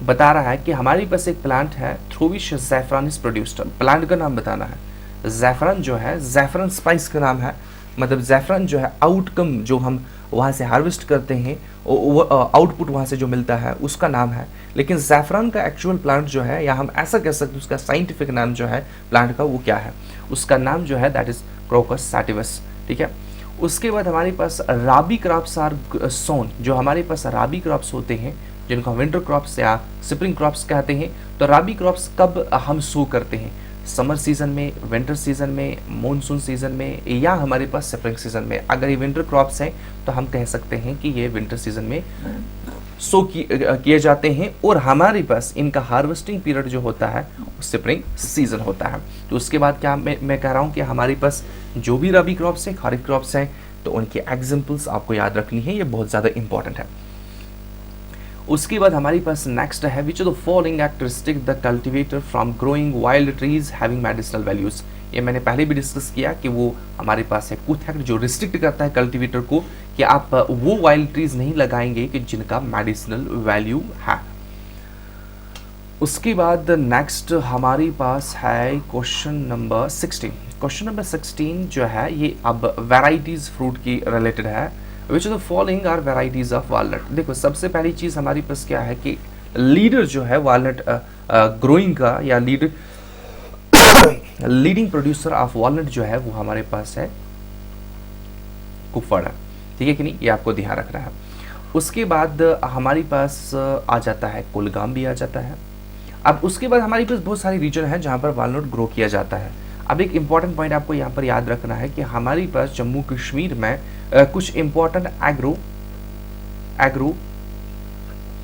बता रहा है कि हमारे पास एक प्लांट है थ्रू विच ज़ैफ़रान इज प्रोड्यूस्ड। प्लांट का नाम बताना है। ज़ैफ़रान जो है, ज़ैफ़रान स्पाइस का नाम है, मतलब ज़ैफ़रान जो है आउटकम जो हम वहाँ से हार्वेस्ट करते हैं, वो आउटपुट वहाँ से जो मिलता है उसका नाम है। लेकिन ज़ैफ़रान का एक्चुअल प्लांट जो है, या हम ऐसा कह सकते हैं उसका साइंटिफिक नाम जो है प्लांट का वो क्या है? उसका नाम जो है दैट इज क्रोकस सैटिवस। ठीक है, उसके बाद हमारे पास राबी क्रॉप्स आर सोन। जो हमारे पास राबी क्रॉप्स होते हैं जिनको हम विंटर क्रॉप्स या स्प्रिंग क्रॉप्स कहते हैं, तो राबी क्रॉप्स कब हम सो करते हैं? समर सीजन में, विंटर सीजन में, मॉनसून सीजन में, या हमारे पास स्प्रिंग सीजन में। अगर ये विंटर क्रॉप्स हैं तो हम कह सकते हैं कि ये विंटर सीजन में किए जाते हैं, और हमारे पास इनका हार्वेस्टिंग पीरियड जो होता है स्प्रिंग सीजन होता है। तो उसके बाद क्या मैं कह रहा हूँ कि हमारे पास जो भी रबी क्रॉप्स हैं, खरीफ क्रॉप्स हैं, तो उनके एग्जाम्पल्स आपको याद रखनी है, ये बहुत ज़्यादा इंपॉर्टेंट है। उसके बाद हमारे पास नेक्स्ट है, which of the following act the cultivator from growing wild trees having medicinal values. ये मैंने पहले भी डिस्कस किया कि वो हमारे पास है कुछ एक्ट जो रिस्ट्रिक्ट करता है कल्टिवेटर को कि आप वो वाइल्ड ट्रीज नहीं लगाएंगे कि जिनका मेडिसिनल वैल्यू है। उसके बाद नेक्स्ट हमारे पास है क्वेश्चन नंबर 16। क्वेश्चन नंबर 16 जो है ये अब वैराइटीज फ्रूट की रिलेटेड है। Which of the following are varieties of walnut. देखो सबसे पहली चीज हमारे पास क्या है कि लीडर जो है वालनट ग्रोइंग का या लीडिंग प्रोड्यूसर ऑफ वालनट जो है वो हमारे पास है कुफड़, ठीक है कि नहीं, ये आपको ध्यान रखना है। उसके बाद हमारे पास आ जाता है कुलगाम भी आ जाता है। अब उसके बाद हमारे पास बहुत सारे रीजन हैं जहाँ पर वालनट ग्रो किया जाता है। अब एक इंपॉर्टेंट पॉइंट आपको यहाँ पर याद रखना है कि हमारे पास जम्मू कश्मीर में कुछ important agro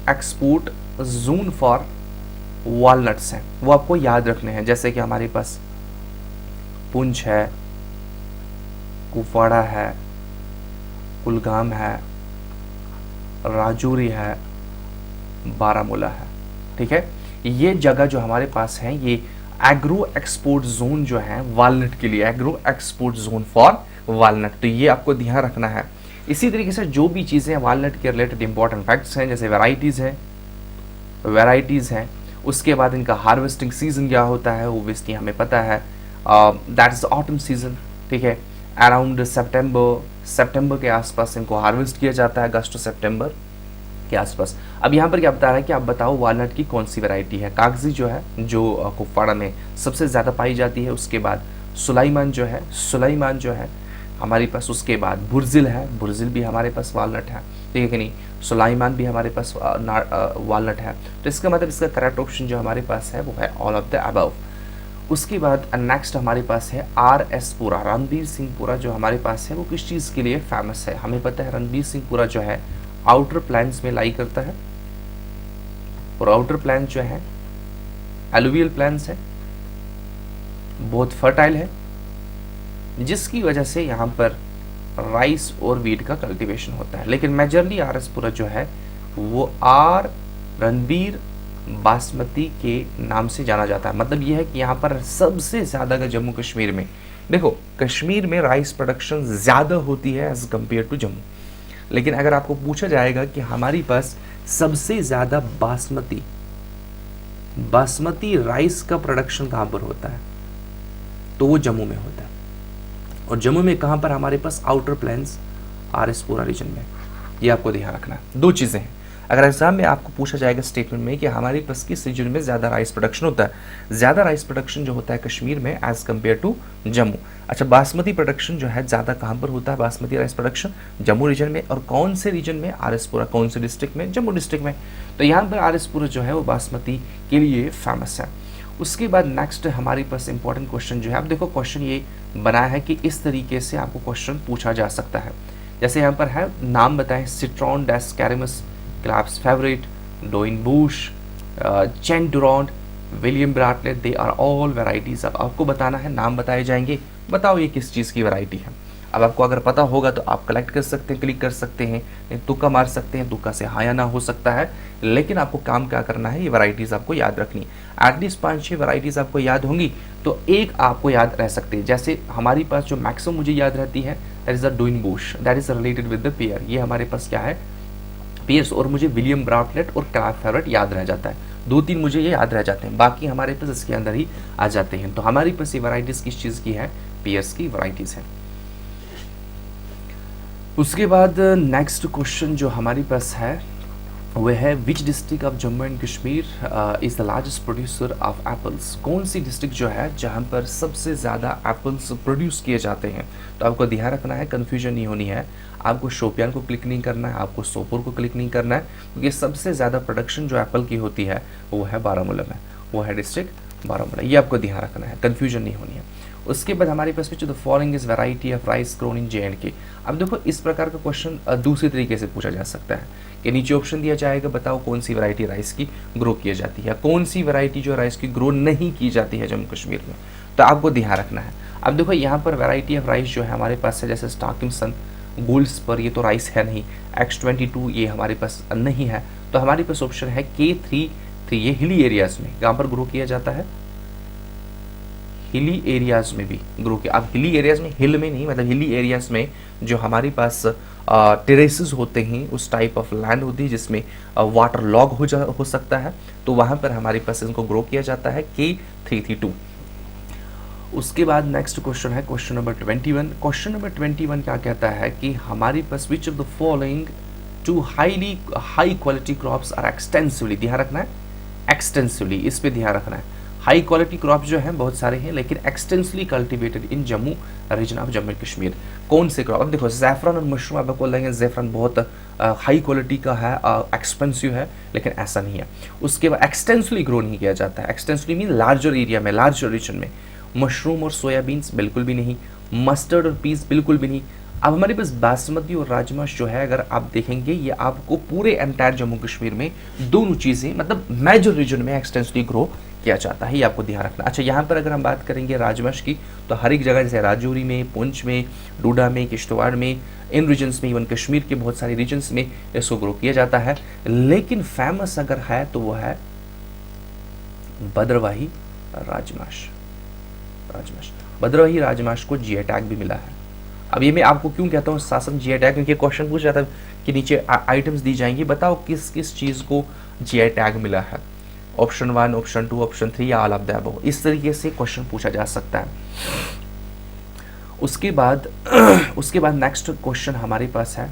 export zone for walnuts हैं, वो आपको याद रखने हैं। जैसे कि हमारे पास पुंछ है, कुपवाड़ा है, कुलगाम है, राजौरी है, बारामूला है, ठीक है। ये जगह जो हमारे पास है ये एग्रो एक्सपोर्ट जोन जो है वालनट के लिए, agro export zone for walnut, तो ये आपको ध्यान रखना है। इसी तरीके से जो भी चीज़ें वालनट के रिलेटेड इंपॉर्टेंट फैक्ट्स हैं, जैसे वैराइटीज़ हैं, उसके बाद इनका हार्वेस्टिंग सीजन क्या होता है ओब्वियसली हमें पता है, दैट इज ऑटम सीजन, ठीक है। अराउंड सितंबर के आसपास इनको हार्वेस्ट किया जाता है, अगस्त सितंबर के आसपास। अब यहाँ पर क्या बता रहा है कि आप बताओ वालनट की कौन सी वैरायटी है। कागजी जो है जो कुपवाड़ा में सबसे ज़्यादा पाई जाती है, उसके बाद सुलाइमान जो है हमारे पास, उसके बाद बुर्जिल है, बुर्जिल भी हमारे पास वालनट है, ठीक है कि नहीं, सुलाइमान भी हमारे पास वालनट है। तो इसका मतलब इसका करेक्ट ऑप्शन जो हमारे पास है वो है ऑल ऑफ द अबव। उसके बाद नेक्स्ट हमारे पास है RS पुरा, रणबीर सिंह पुरा जो हमारे पास है वो किस चीज़ के लिए फेमस है। हमें पता है रणबीर सिंह पुरा जो है आउटर प्लैन्स में लाई करता है, और आउटर प्लैन जो है एलुवियल प्लैन्स है, बहुत फर्टाइल है, जिसकी वजह से यहाँ पर राइस और वीट का कल्टीवेशन होता है। लेकिन मेजरली RS पुरा जो है वो रणबीर बासमती के नाम से जाना जाता है। मतलब ये है कि यहाँ पर सबसे ज़्यादा अगर जम्मू कश्मीर में देखो, कश्मीर में राइस प्रोडक्शन ज़्यादा होती है एज कम्पेयर टू जम्मू, लेकिन अगर आपको पूछा जाएगा कि हमारी पास सबसे ज़्यादा बासमती राइस का प्रोडक्शन कहाँ पर होता है, तो वो जम्मू में होता है। और जम्मू में कहाँ पर, हमारे पास आउटर प्लैन्स RS पुरा रीजन में। ये आपको ध्यान रखना है। दो चीज़ें हैं, अगर एग्जाम में आपको पूछा जाएगा स्टेटमेंट में कि हमारे पास किस रीजन में ज़्यादा राइस प्रोडक्शन होता है, ज़्यादा राइस प्रोडक्शन जो होता है कश्मीर में एज़ कम्पेयर टू जम्मू। अच्छा, बासमती प्रोडक्शन जो है ज़्यादा कहाँ पर होता है, basmati rice production Jammu region में। और कौन से रीजन में, RS पुरा कौन से डिस्ट्रिक्ट में, जम्मू डिस्ट्रिक्ट में। तो यहाँ पर RS पुरा जो है वो बासमती के लिए फेमस है। उसके बाद नेक्स्ट हमारे पास इंपॉर्टेंट क्वेश्चन जो है, अब देखो क्वेश्चन ये बनाया है कि इस तरीके से आपको क्वेश्चन पूछा जा सकता है। जैसे यहाँ पर है, नाम बताएं, Citron des Carmes, Clapp's Favourite, Doyenne Bush, Chen Durand, William Bartlett, they are all varieties. अब आपको बताना है, नाम बताए जाएंगे, बताओ ये किस चीज़ की वैरायटी है। अब आपको अगर पता होगा तो आप कलेक्ट कर सकते हैं, क्लिक कर सकते हैं, नहीं तुक्का मार सकते हैं, तुक्का से हाँ या ना हो सकता है, लेकिन आपको काम क्या करना है, ये वैरायटीज़ आपको याद रखनी। एटलीस्ट 5-6 वैरायटीज़ आपको याद होंगी तो एक आपको याद रह सकती है। जैसे हमारे पास जो मैक्सिमम मुझे याद रहती है, that is the Dwayne Bush, that is related with the pair. ये हमारे पास क्या है, पियर्स, और मुझे विलियम ब्राटलेट और क्लैप फेवरेट याद रह जाता है। 2-3 मुझे ये याद रह जाते हैं, बाकी हमारे पास इसके अंदर ही आ जाते हैं। तो हमारे पास ये वैरायटीज़ किस चीज़ की है, पियर्स की वैरायटीज़ है। उसके बाद नेक्स्ट क्वेश्चन जो हमारे पास है वह है, which district of Jammu and Kashmir is the largest producer of apples. कौन सी डिस्ट्रिक्ट जो है जहाँ पर सबसे ज़्यादा एप्पल्स प्रोड्यूस किए जाते हैं। तो आपको ध्यान रखना है, कन्फ्यूजन नहीं होनी है, आपको शोपियान को क्लिक नहीं करना है, आपको सोपोर को क्लिक नहीं करना है, क्योंकि सबसे ज़्यादा प्रोडक्शन जो एप्पल की होती है वो है बारामूला में, वो है डिस्ट्रिक्ट बारामूला, ये आपको ध्यान रखना है, कंफ्यूजन नहीं होनी है। उसके बाद हमारे पास the following is variety of rice grown in J&K। अब देखो इस प्रकार का क्वेश्चन दूसरी तरीके से पूछा जा सकता है कि नीचे ऑप्शन दिया जाएगा, बताओ कौन सी वैरायटी राइस की ग्रो की जाती है, कौन सी वैरायटी जो राइस की ग्रो नहीं की जाती है जम्मू कश्मीर में, तो आपको ध्यान रखना है। अब देखो यहाँ पर वैरायटी ऑफ राइस जो है हमारे पास है, जैसे स्टाकिमसन, गोल्ड्स पर, ये तो राइस है नहीं, X22 ये हमारे पास नहीं है, तो हमारे पास ऑप्शन है K33, ये हिली एरियाज में कहाँ पर ग्रो किया जाता है, हिली एरियाज में भी ग्रो किया। अब हिली एरियाज में, हिल में नहीं, मतलब हिली एरियाज में जो हमारे पास टेरेसेस होते हैं, उस टाइप ऑफ लैंड होती है जिसमें वाटर लॉग हो सकता है, तो वहाँ पर हमारे पास इनको ग्रो किया जाता है K332। उसके बाद नेक्स्ट क्वेश्चन है क्वेश्चन नंबर 21। क्वेश्चन नंबर 21 क्या कहता है कि हमारी पास which of the following two high quality crops are extensively, ध्यान रखना है एक्सटेंसिवली, इस पे ध्यान रखना है। हाई क्वालिटी क्रॉप जो हैं बहुत सारे हैं, लेकिन extensively cultivated in Jammu region of Jammu Kashmir, कौन से क्रॉप। अब देखो ज़ैफ़रान और मशरूम आप बोल देंगे ज़ैफ़रान बहुत हाई क्वालिटी का है, एक्सपेंसिव है, लेकिन ऐसा नहीं है। उसके बाद एक्सटेंसिवली ग्रो नहीं किया जाता है, एक्सटेंसिवली मीन लार्जर एरिया में, लार्जर रीजन में। मशरूम और सोयाबीन्स बिल्कुल भी नहीं, मस्टर्ड और पीस बिल्कुल भी नहीं। अब हमारे पास बासमती और राजमा जो है, अगर आप देखेंगे ये आपको पूरे एंटायर जम्मू कश्मीर में दोनों चीज़ें, मतलब मेजर रीजन में एक्सटेंसिवली ग्रो किया जाता है, ये आपको ध्यान रखना। अच्छा, यहाँ पर अगर हम बात करेंगे राजमाश की, तो हर एक जगह जैसे राजौरी में, पुंछ में, डोडा में, किश्तवाड़ में, इन रीजन्स में, इवन कश्मीर के बहुत सारे रीजन्स में इसको ग्रो किया जाता है। लेकिन फेमस अगर है तो वो है भद्रवाही राजमाश। भद्रवाही राजमाश को GI टैग भी मिला है। अब ये मैं आपको क्यों कहता हूँ शासन GI टैग, क्योंकि क्वेश्चन पूछ जाता है कि नीचे आइटम्स दी जाएंगी, बताओ किस किस चीज़ को GI टैग मिला है, ऑप्शन 1, ऑप्शन 2, ऑप्शन 3 या ऑल ऑफ द अबव, इस तरीके से क्वेश्चन पूछा जा सकता है। उसके बाद नेक्स्ट क्वेश्चन हमारे पास है,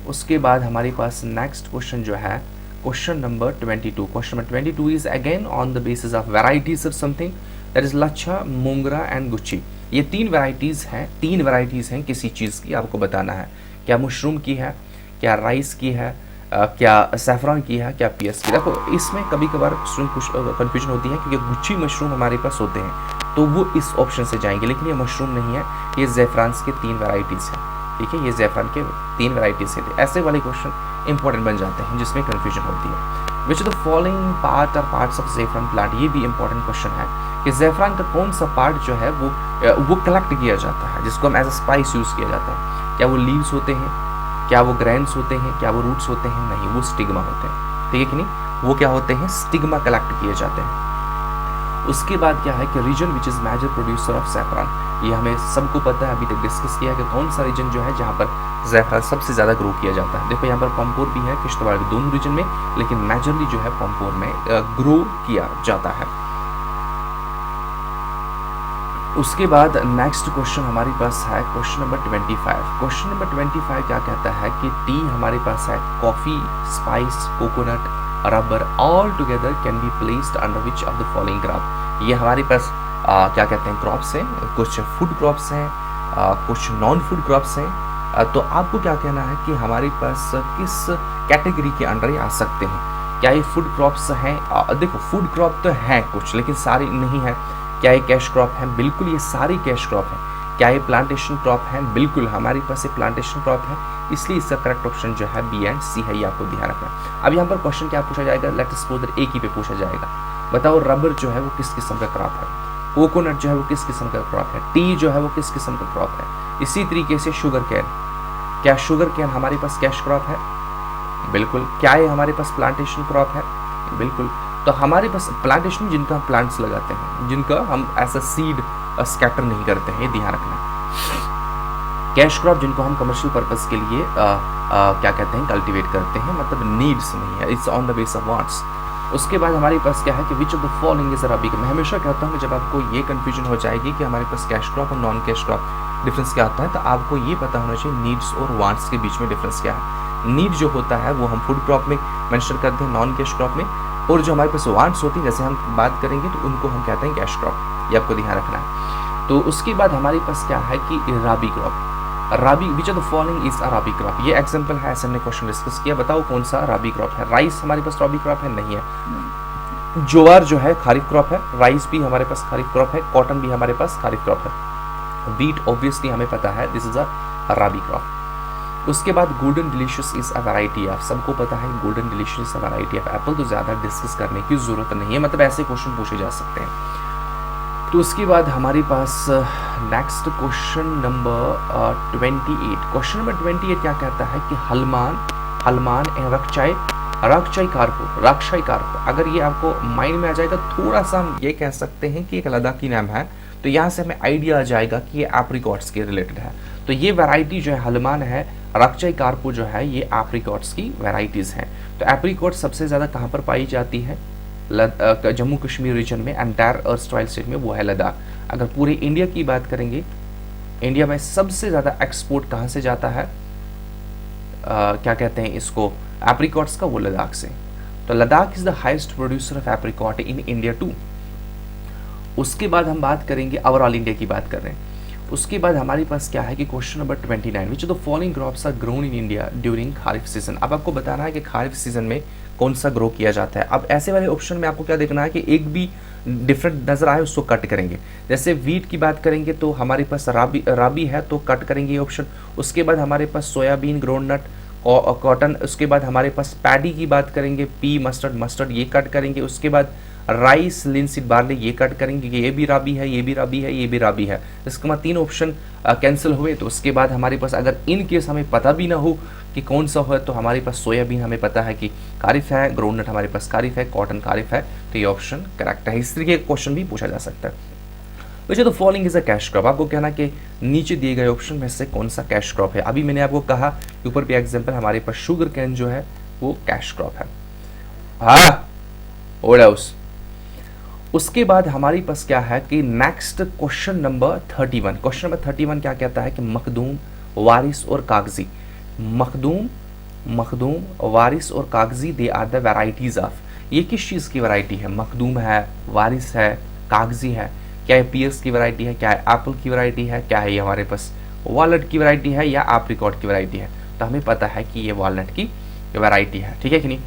उसके बाद हमारे पास नेक्स्ट क्वेश्चन जो है question number 22। Question number 22 is again on the basis of varieties of something, that is lachha, Mongra and Gucci. ये तीन वैराइटीज हैं किसी चीज़ की, आपको बताना है क्या मशरूम की है, क्या राइस की है, क्या सैफरॉन की है, क्या पियर्स की। देखो इसमें कभी कभार कन्फ्यूजन होती है क्योंकि गुच्ची मशरूम हमारे पास होते हैं, तो वो इस ऑप्शन से जाएंगे, लेकिन ये मशरूम नहीं है, ये ज़ैफ़रान के 3 वैराइटीज़ हैं, ठीक है, ये ज़ैफ़रान के 3 वैराइटीज़ हैं। ऐसे वाले क्वेश्चन इंपॉर्टेंट बन जाते हैं जिसमें कन्फ्यूजन होती है। Which the following part are parts of ज़ैफ़रान प्लांट, ये भी इंपॉर्टेंट क्वेश्चन है कि ज़ैफ़रान का कौन सा पार्ट जो है वो कलेक्ट किया जाता है, जिसको हम एज अ स्पाइस यूज़ किया जाता है। क्या वो लीव्स होते हैं, क्या वो ग्रैंड्स होते हैं, क्या वो रूट्स होते हैं, नहीं, वो स्टिग्मा होते हैं, ठीक है कि नहीं, वो क्या होते हैं, स्टिग्मा कलेक्ट किए जाते हैं। उसके बाद क्या है कि region which is major producer of ज़ैफ़रान, ये हमें सबको पता है, अभी तक डिस्कस किया कि कौन सा रीजन जो है जहाँ पर ज़ैफ़रान सबसे ज़्यादा ग्रो किया जाता है। देखो यहाँ पर पंपोर भी है, किश्तवाड़ भी, दोनों रीजन में, लेकिन मेजरली जो है पंपोर में ग्रो किया जाता है। उसके बाद नेक्स्ट क्वेश्चन हमारे पास है क्वेश्चन नंबर 25। क्वेश्चन नंबर 25 क्या कहता है कि टी हमारे पास है, coffee, spice, coconut, rubber, all together can be placed under which of the following crop. ये हमारे पास क्या कहते हैं क्रॉप्स हैं, कुछ फूड क्रॉप्स हैं, कुछ नॉन फूड क्रॉप्स हैं। तो आपको क्या कहना है कि हमारे पास किस कैटेगरी के अंडर ये आ सकते हैं। क्या ये फूड क्रॉप्स हैं? देखो फूड क्रॉप तो हैं कुछ, लेकिन सारे नहीं हैं। क्या ये कैश क्रॉप है? बिल्कुल ये सारी कैश क्रॉप है। क्या ये प्लांटेशन क्रॉप है? बिल्कुल हमारे पास ये प्लांटेशन क्रॉप है, इसलिए इसका करेक्ट ऑप्शन जो है बी एंड सी है, ये आपको ध्यान रखना। अब यहाँ पर क्वेश्चन क्या पूछा जाएगा, लेट अस सपोज दैट एक ही पे पूछा जाएगा, बताओ रबर जो है वो किस किस्म का क्रॉप है, कोकोनट जो है वो किस किस्म का क्रॉप है, टी जो है वो किस किस्म का क्रॉप है। इसी तरीके से शुगर कैन, क्या शुगर कैन हमारे पास कैश क्रॉप है? बिल्कुल। क्या ये हमारे पास प्लांटेशन क्रॉप है? बिल्कुल। तो हमारे पास प्लांटेशन जिनका हम प्लांट्स लगाते हैं, जिनका हम ऐसा सीड स्कैटर नहीं करते हैं, ये ध्यान रखना। कैश क्रॉप जिनको हम कमर्शियल पर्पस के लिए क्या कहते हैं कल्टीवेट करते हैं, मतलब नीड्स नहीं है, it's on the base of wants. उसके बाद हमारे पास क्या है कि which of the following is rabi. मैं हमेशा कहता हूँ कि जब आपको ये कन्फ्यूजन हो जाएगी कि हमारे पास कैश क्रॉप और नॉन कैश क्रॉप डिफरेंस क्या होता है, तो आपको ये पता होना चाहिए नीड्स और वांट्स के बीच में डिफरेंस क्या है। नीड जो होता है वो हम फूड क्रॉप में मेंशन करते हैं, नॉन कैश क्रॉप में, और जो हमारे पास वांट्स होती है जैसे हम बात करेंगे तो उनको हम कहते हैं कैश क्रॉप, ये आपको ध्यान रखना है। तो उसके बाद हमारे पास क्या है कि rabi crop, rabi, which of the following is a rabi crop, ये एग्जांपल है, ऐसे हमने क्वेश्चन डिस्कस किया, बताओ कौन सा राबी क्रॉप है। राइस हमारे पास राबी क्रॉप है, नहीं है। ज्वार जो है खारिफ क्रॉप है, राइस भी हमारे पास खारिफ क्रॉप है, कॉटन भी हमारे पास खारिफ क्रॉप है। व्हीट ऑब्वियसली हमें पता है this is a rabi crop. उसके बाद golden delicious is a variety of, सबको पता है golden delicious is a variety of apple, तो ज़्यादा डिस्कस करने की ज़रूरत नहीं है, मतलब ऐसे क्वेश्चन पूछे जा सकते हैं। तो उसके बाद हमारे पास next question number 28, question number 28 क्या कहता है कि हलमान रक्षाई कारको, अगर ये आपको माइंड में आ जाएगा, थोड़ा सा हम ये कह सकते हैं कि एक लद्दाखी नाम है, तो यहाँ से हमें आइडिया आ जाएगा कि ये एप्रिकॉट्स के रिलेटेड है। तो ये वैरायटी जो है हलमान है, रक्षाई कारपो जो है, ये एप्रिकॉट्स की वैरायटीज़ हैं। तो एप्रिकॉट सबसे ज़्यादा कहाँ पर पाई जाती है, जम्मू कश्मीर रीजन में, एंटायर अर्स्टवाइल स्टेट में, वो है लद्दाख। अगर पूरे इंडिया की बात करेंगे, इंडिया में सबसे ज़्यादा एक्सपोर्ट कहाँ से जाता है, क्या कहते हैं इसको, एप्रिकॉट्स का, वो लद्दाख से। तो Ladakh is the highest producer of apricot in India too. उसके बाद हम बात करेंगे, ओवरऑल इंडिया की बात कर रहे हैं। उसके बाद हमारे पास क्या है कि question number 29, which of the following crops are grown in India during kharif season. अब आपको बताना है कि खारिफ सीजन में कौन सा ग्रो किया जाता है। अब ऐसे वाले ऑप्शन में आपको क्या देखना है कि एक भी डिफरेंट नजर आए उसको कट करेंगे। जैसे वीट की बात करेंगे तो हमारे पास राबी है, तो कट करेंगे ये ऑप्शन। उसके बाद हमारे पास सोयाबीन, ग्राउंडनट, कॉटन। उसके बाद हमारे पास पैडी की बात करेंगे, पी, मस्टर्ड, ये कट करेंगे। उसके बाद राइस, लिनसीड, बार्ले, ये कट करेंगे कि ये भी राबी है, ये भी राबी है, ये भी राबी है। इसके बाद 3 ऑप्शन कैंसिल हुए। तो उसके बाद हमारे पास अगर इन केस हमें पता भी ना हो कि कौन सा हो, तो हमारे पास सोयाबीन हमें पता है कि खारिफ है, ग्राउंडनट हमारे पास खारिफ है, कॉटन खारिफ है, तो ये ऑप्शन करेक्ट है। इस तरीके का क्वेश्चन भी पूछा जा सकता है। वैसे तो following is a cash crop, आपको कहना कि नीचे दिए गए ऑप्शन में से कौन सा कैश क्रॉप है। अभी मैंने आपको कहा ऊपर पे एग्जांपल, हमारे पास शुगर कैन जो है वो कैश क्रॉप है। हाँ, ओडाउस। उसके बाद हमारे पास क्या है कि next question number 31, question number 31 क्या कहता है कि मखदूम, वारिस और कागजी। मखदूम, वारिस और Kagzi, they are the varieties of. ये किस चीज़ की वैरायटी है, मखदूम है, वारिस है, कागजी है। क्या ये पीयर्स की वैरायटी है, क्या है एप्पल की वैरायटी है, क्या है ये हमारे पास वॉलनट की वैरायटी है, या एप्रिकॉट की वैरायटी है। तो हमें पता है कि ये वॉलनट की वैरायटी है, ठीक है कि नहीं।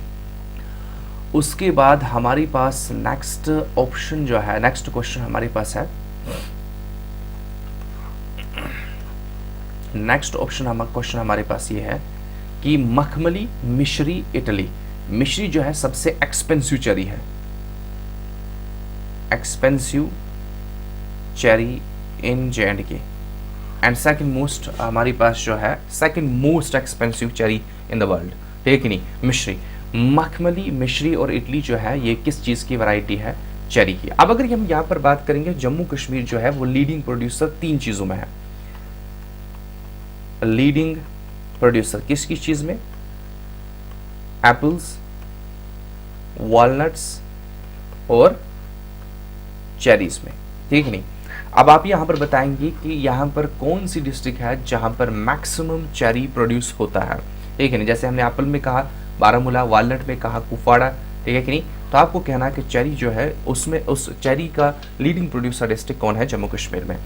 उसके बाद हमारे पास नेक्स्ट ऑप्शन जो है, नेक्स्ट क्वेश्चन हमारे पास है, नेक्स्ट ऑप्शन क्वेश्चन हमारे पास ये है कि मखमली मिश्री इटली। मिश्री जो है सबसे एक्सपेंसिव चेरी है, expensive cherry in J&K, and second most हमारे पास जो है, second most expensive cherry in the world, ठीक है नहीं। मिश्री, मखमली, मिश्री और इटली जो है ये किस चीज़ की वैरायटी है, चेरी की। अब अगर हम यहाँ पर बात करेंगे, जम्मू कश्मीर जो है वो लीडिंग प्रोड्यूसर 3 चीज़ों में है। लीडिंग प्रोड्यूसर किस किस चीज़ में, एप्पल्स, वॉलनट्स और चेरीज में, ठीक नहीं। अब आप यहाँ पर बताएंगे कि यहाँ पर कौन सी डिस्ट्रिक्ट है जहाँ पर मैक्सिमम चेरी प्रोड्यूस होता है, ठीक है नहीं। जैसे हमने एप्पल में कहा बारामूला, वॉलनट में कहा कुपवाड़ा, ठीक है कि नहीं। तो आपको कहना है कि चेरी जो है उसमें, उस चेरी का लीडिंग प्रोड्यूसर डिस्ट्रिक्ट कौन है जम्मू कश्मीर में।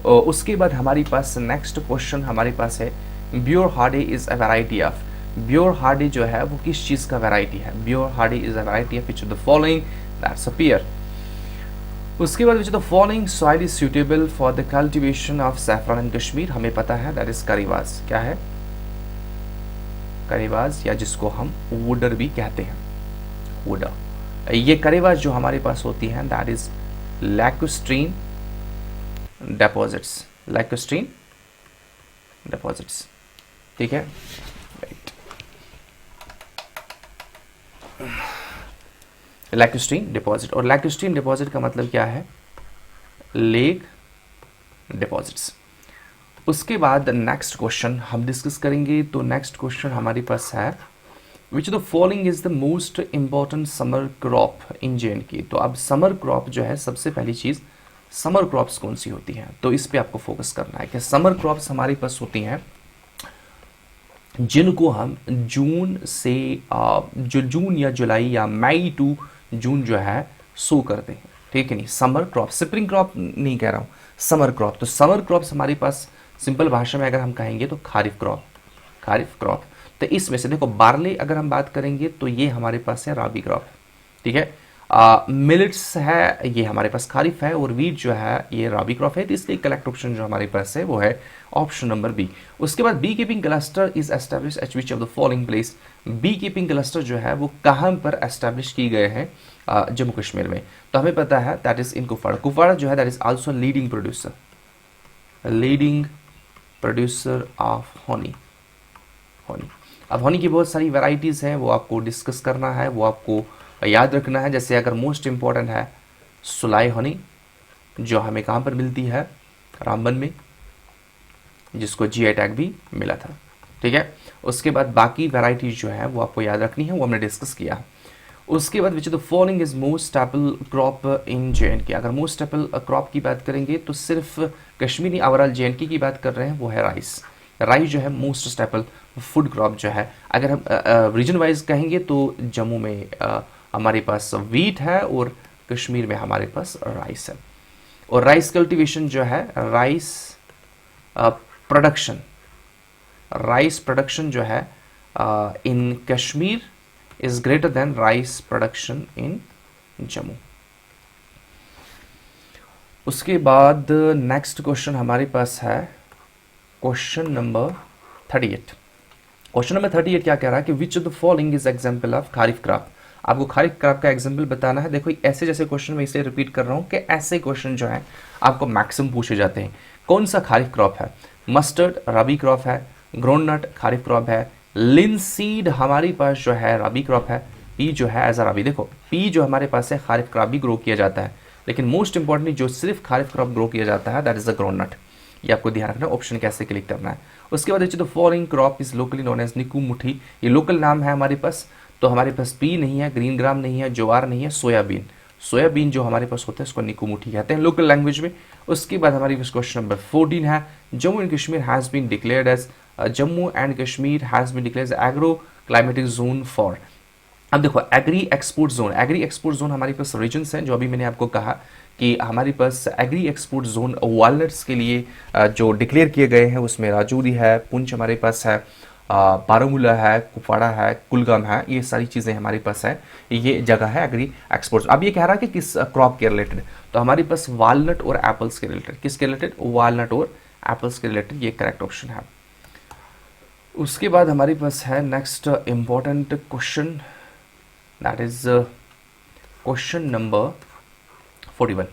उसके बाद हमारे पास नेक्स्ट क्वेश्चन हमारे पास है, Beurre Hardy is a variety of. Beurre Hardy जो है वो किस चीज़ का वैरायटी है, Beurre Hardy is a variety of which of the following, that's a pear. उसके बाद which of the following soil is suitable for the cultivation of saffron in Kashmir, हमें पता है दैट इज करीवाज। क्या है, करेवाज, या जिसको हम वुडर भी कहते हैं, वुडर। ये करेवाज जो हमारे पास होती है दैट इज लैकुस्ट्रीन डिपॉजिट्स, लैकुस्ट्रीन डिपॉजिट्स, ठीक है। राइट, लैकुस्ट्रीन डिपॉजिट, और लैकुस्ट्रीन डिपॉजिट का मतलब क्या है, लेक डिपॉजिट्स। उसके बाद नेक्स्ट क्वेश्चन हम डिस्कस करेंगे। तो नेक्स्ट क्वेश्चन हमारे पास है, which the following is the most important summer crop in J&K। तो अब समर क्रॉप जो है, सबसे पहली चीज़ समर क्रॉप्स कौन सी होती हैं, तो इस पे आपको फोकस करना है कि समर क्रॉप्स हमारे पास होती हैं जिनको हम जून से जो जून या जुलाई या मई टू जून जो है सो करते हैं, ठीक है नहीं। समर क्रॉप, स्प्रिंग क्रॉप नहीं कह रहा हूँ, समर क्रॉप। तो समर क्रॉप्स हमारे पास सिंपल भाषा में अगर हम कहेंगे तो खारिफ क्रॉप, खारिफ क्रॉप। तो इसमें से देखो बार्ले अगर हम बात करेंगे तो ये हमारे पास है राबी क्रॉप, ठीक है। मिलेट्स है ये हमारे पास खारिफ है, और वीट जो है ये राबी क्रॉप है, तो इसलिए करेक्ट ऑप्शन जो हमारे पास है वो है ऑप्शन नंबर बी। उसके बाद bee keeping cluster is establish at which of the following place. Bee keeping cluster जो है वो कहाँ पर एस्टेब्लिश की गए हैं, जम्मू कश्मीर में। तो हमें पता है that is in Kupwara. Kupwara जो है that is also leading producer, leading producer of honey, Honey. अब हनी की बहुत सारी वैरायटीज़ हैं, वो आपको डिस्कस करना है, वो आपको याद रखना है। जैसे अगर मोस्ट इंपॉर्टेंट है सुलाई हनी, जो हमें कहाँ पर मिलती है, रामबन में, जिसको जीआई टैग भी मिला था, ठीक है। उसके बाद बाकी वैरायटीज जो है वो आपको याद रखनी है, वो हमने डिस्कस किया है। उसके बाद विच the following is most staple crop in JNK। अगर मोस्ट स्टेपल क्रॉप की बात करेंगे तो सिर्फ कश्मीरी ओवरऑल JNK की बात कर रहे हैं, वो है राइस। राइस जो है मोस्ट स्टेपल फूड क्रॉप जो है। अगर हम रीजन वाइज कहेंगे तो जम्मू में हमारे पास वीट है, और कश्मीर में हमारे पास राइस है। और राइस कल्टीवेशन जो है, राइस प्रोडक्शन, राइस प्रोडक्शन जो है in Kashmir is greater than rice production in Jammu. उसके बाद नेक्स्ट क्वेश्चन हमारे पास है क्वेश्चन नंबर 38। क्वेश्चन नंबर 38 क्या कह रहा है कि which of the following is example of kharif crop. आपको खारिफ क्रॉप का एग्जाम्पल बताना है। देखो ऐसे जैसे क्वेश्चन मैं इसलिए रिपीट कर रहा हूँ कि ऐसे क्वेश्चन जो है आपको मैक्सिमम पूछे जाते हैं। कौन सा खारिफ क्रॉप है? मस्टर्ड रबी क्रॉप है, ग्राउंडनट खारिफ क्रॉप है, लिनसीड हमारे पास जो है रबी क्रॉप है, पी जो है एज अ रबी। देखो पी जो हमारे पास है खारिफ क्रॉप भी ग्रो किया जाता है, लेकिन मोस्ट इंपॉर्टेंटली जो सिर्फ खारिफ क्रॉप ग्रो किया जाता है दैट इज द ग्राउंडनट। ये आपको ध्यान रखना, ऑप्शन कैसे क्लिक करना है। उसके बाद देखिए the following crop is locally known as निकू मुठी। ये लोकल नाम है हमारे पास, तो हमारे पास पी नहीं है, ग्रीन ग्राम नहीं है, ज्वार नहीं है, सोयाबीन। सोयाबीन जो हमारे पास होता है उसको निकू मुठी कहते हैं लोकल लैंग्वेज में। उसके बाद हमारे पास क्वेश्चन नंबर 14 है Jammu and Kashmir has been declared as Jammu and Kashmir has been declared as agro climatic zone for. अब देखो agri export zone, agri export zone हमारे पास रीजन्स हैं जो अभी मैंने आपको कहा कि हमारे पास एग्री एक्सपोर्ट जोन वॉलनट्स के लिए जो डिक्लेयर किए गए हैं उसमें राजौरी है, पुंछ हमारे पास है, बारामूला है, कुपवाड़ा है, कुलगाम है, ये सारी चीज़ें हमारे पास है। ये जगह है एग्री एक्सपोर्ट्स। अब ये कह रहा है कि किस क्रॉप के रिलेटेड, तो हमारे पास वालनट और एप्पल्स के रिलेटेड। किसके रिलेटेड? वालनट और एप्पल्स के रिलेटेड, ये करेक्ट ऑप्शन है। उसके बाद हमारे पास है next important question, that is question number 41।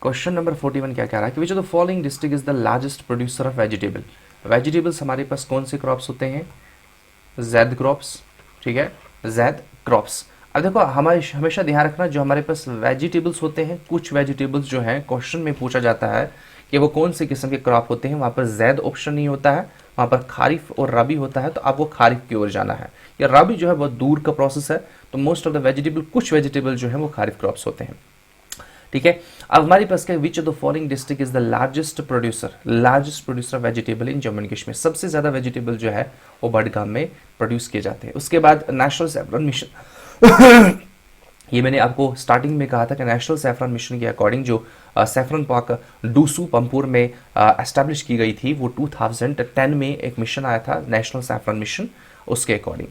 Question number 41 क्या कह रहा है कि which of the following district is the largest producer of vegetable. Vegetables हमारे पास कौन से क्रॉप्स होते हैं? जैद क्रॉप्स, ठीक है, जैद क्रॉप्स। अब देखो हमारे हमेशा ध्यान रखना जो हमारे पास वेजिटेबल्स होते हैं, कुछ वेजिटेबल्स जो हैं क्वेश्चन में पूछा जाता है कि वो कौन से किस्म के क्रॉप होते हैं, वहाँ पर जैद ऑप्शन नहीं होता है, वहाँ पर खारिफ और रबी होता है, तो आपको खारिफ की ओर जाना है। या रबी जो है बहुत दूर का प्रोसेस है, तो मोस्ट ऑफ द वेजिटेबल, कुछ वेजिटेबल जो है वो खारिफ क्रॉप्स होते हैं, ठीक है। अब हमारे पास क्या, विच of the following district is the largest producer vegetable in Jammu and Kashmir. सबसे ज्यादा वेजिटेबल जो है वो बडगाम में प्रोड्यूस किए जाते हैं। उसके बाद नेशनल सैफरन मिशन ये मैंने आपको स्टार्टिंग में कहा था कि नेशनल सैफरन मिशन के अकॉर्डिंग जो सैफरन पार्क डूसू पंपूर में एस्टैब्लिश की गई थी, वो 2010 में एक मिशन आया था नेशनल सैफरन मिशन, उसके अकॉर्डिंग।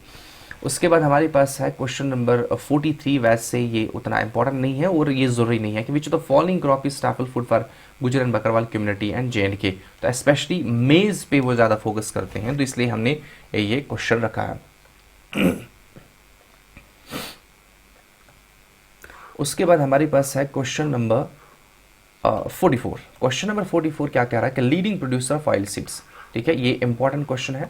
उसके बाद हमारे पास है क्वेश्चन नंबर 43। वैसे ये उतना इंपॉर्टेंट नहीं है और ये जरूरी नहीं है कि which of the following crop is staple food for Gujjar and Bakarwal community and JNK। तो स्पेशली मेज पे वो ज़्यादा फोकस करते हैं, तो इसलिए हमने ये क्वेश्चन रखा है। उसके बाद हमारे पास है क्वेश्चन नंबर 44। क्वेश्चन नंबर 44 क्या कह रहा है कि leading producer of oil seeds, ठीक है, ये इंपॉर्टेंट क्वेश्चन है।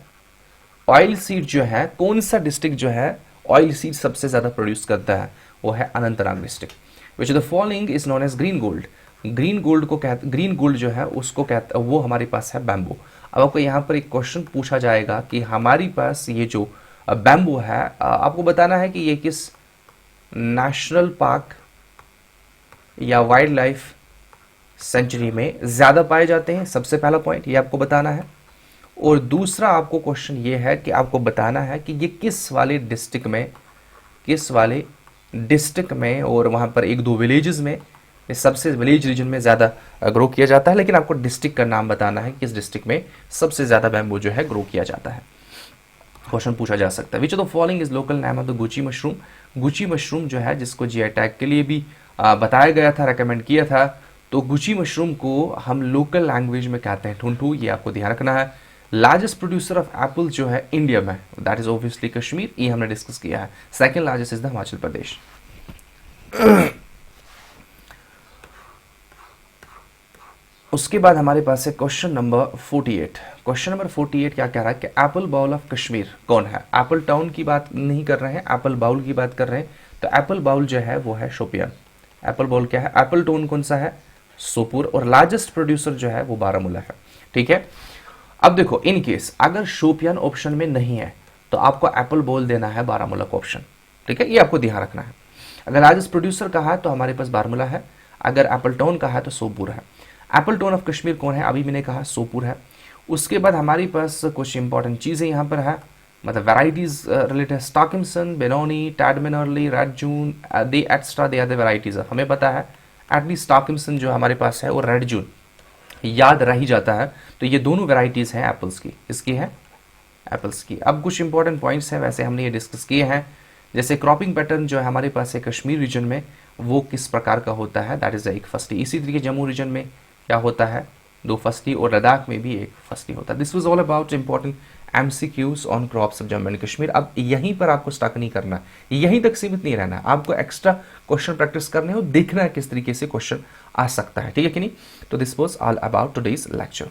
ऑयल सीड जो है, कौन सा डिस्ट्रिक्ट जो है ऑयल सीड सबसे ज्यादा प्रोड्यूस करता है, वो है Anantnag district. Which the following is known as green gold. Green gold को कहते, ग्रीन गोल्ड जो है उसको कहते, वो हमारे पास है बैम्बू। अब आपको यहाँ पर एक क्वेश्चन पूछा जाएगा कि हमारे पास ये जो बैम्बू है, आपको बताना है कि ये किस नेशनल पार्क या वाइल्ड लाइफ सेंचुरी में ज्यादा पाए जाते हैं। सबसे पहला पॉइंट ये आपको बताना है। और दूसरा आपको क्वेश्चन ये है कि आपको बताना है कि ये किस वाले डिस्ट्रिक्ट में और वहाँ पर एक दो विलेजेस में ये सबसे विलेज रीजन में ज़्यादा ग्रो किया जाता है, लेकिन आपको डिस्ट्रिक्ट का नाम बताना है कि इस डिस्ट्रिक्ट में सबसे ज़्यादा बैम्बू जो है ग्रो किया जाता है। क्वेश्चन पूछा जा सकता है, which of the following is local name of the Gucci mushroom. Gucci mushroom जो है जिसको जीआई टैग के लिए भी बताया गया था, रेकमेंड किया था, तो गुची मशरूम को हम लोकल लैंग्वेज में कहते हैं ठुंठू, ये आपको ध्यान रखना है। लार्जेस्ट प्रोड्यूसर ऑफ एप्पल जो है इंडिया में, दैट इज ऑब्वियसली कश्मीर, ये हमने डिस्कस किया है। Second largest is the Himachal Pradesh. उसके बाद हमारे पास है क्वेश्चन नंबर 48। क्वेश्चन नंबर 48 क्या कह रहा है कि एप्पल बाउल ऑफ कश्मीर कौन है। एप्पल टाउन की बात नहीं कर रहे हैं, एप्पल बाउल की बात कर रहे हैं। तो एप्पल बाउल जो है वो है शोपियान। एप्पल बाउल क्या है, एप्पल टाउन कौन सा है, सोपुर, और लार्जेस्ट प्रोड्यूसर जो है वो बारामूला है। ठीक है, अब देखो इन केस अगर शोपियान ऑप्शन में नहीं है तो आपको एप्पल बाउल देना है बारामूला का ऑप्शन। ठीक है, ये आपको ध्यान रखना है। अगर लार्जेस्ट प्रोड्यूसर कहा है तो हमारे पास बारामूला है, अगर एप्पल टाउन कहा है तो सोपुर है। एप्पल टाउन ऑफ कश्मीर कौन है, अभी मैंने कहा सोपुर है। उसके बाद हमारे पास कुछ इंपॉर्टेंट चीज़ें यहाँ पर है, मतलब varieties related, Stockinson, Benoni, Tydeman's Early, Red June, they extra, they are the varieties of, हमें पता है एटलीस्ट स्टॉकिंसन जो हमारे पास है और रेड जून याद रह ही जाता है। तो ये दोनों वैराइटीज हैं एप्पल्स की, इसकी है एप्पल्स की। अब कुछ इंपॉर्टेंट पॉइंट्स हैं, वैसे हमने ये डिस्कस किए हैं, जैसे क्रॉपिंग पैटर्न जो है हमारे पास है कश्मीर रीजन में वो किस प्रकार का होता है, दैट इज एक फस्टी। इसी तरीके जम्मू रीजन में क्या होता है, 2 फस्टी, और लद्दाख में भी 1 फस्टी होता है। This was all about important MCQs on crops of Jammu and Kashmir. अब यहीं पर आपको स्टक नहीं करना, यहीं तक सीमित नहीं रहना, आपको एक्स्ट्रा क्वेश्चन प्रैक्टिस करने हो, देखना है किस तरीके से क्वेश्चन आ सकता है। ठीक है कि नहीं। तो this was all about today's lecture.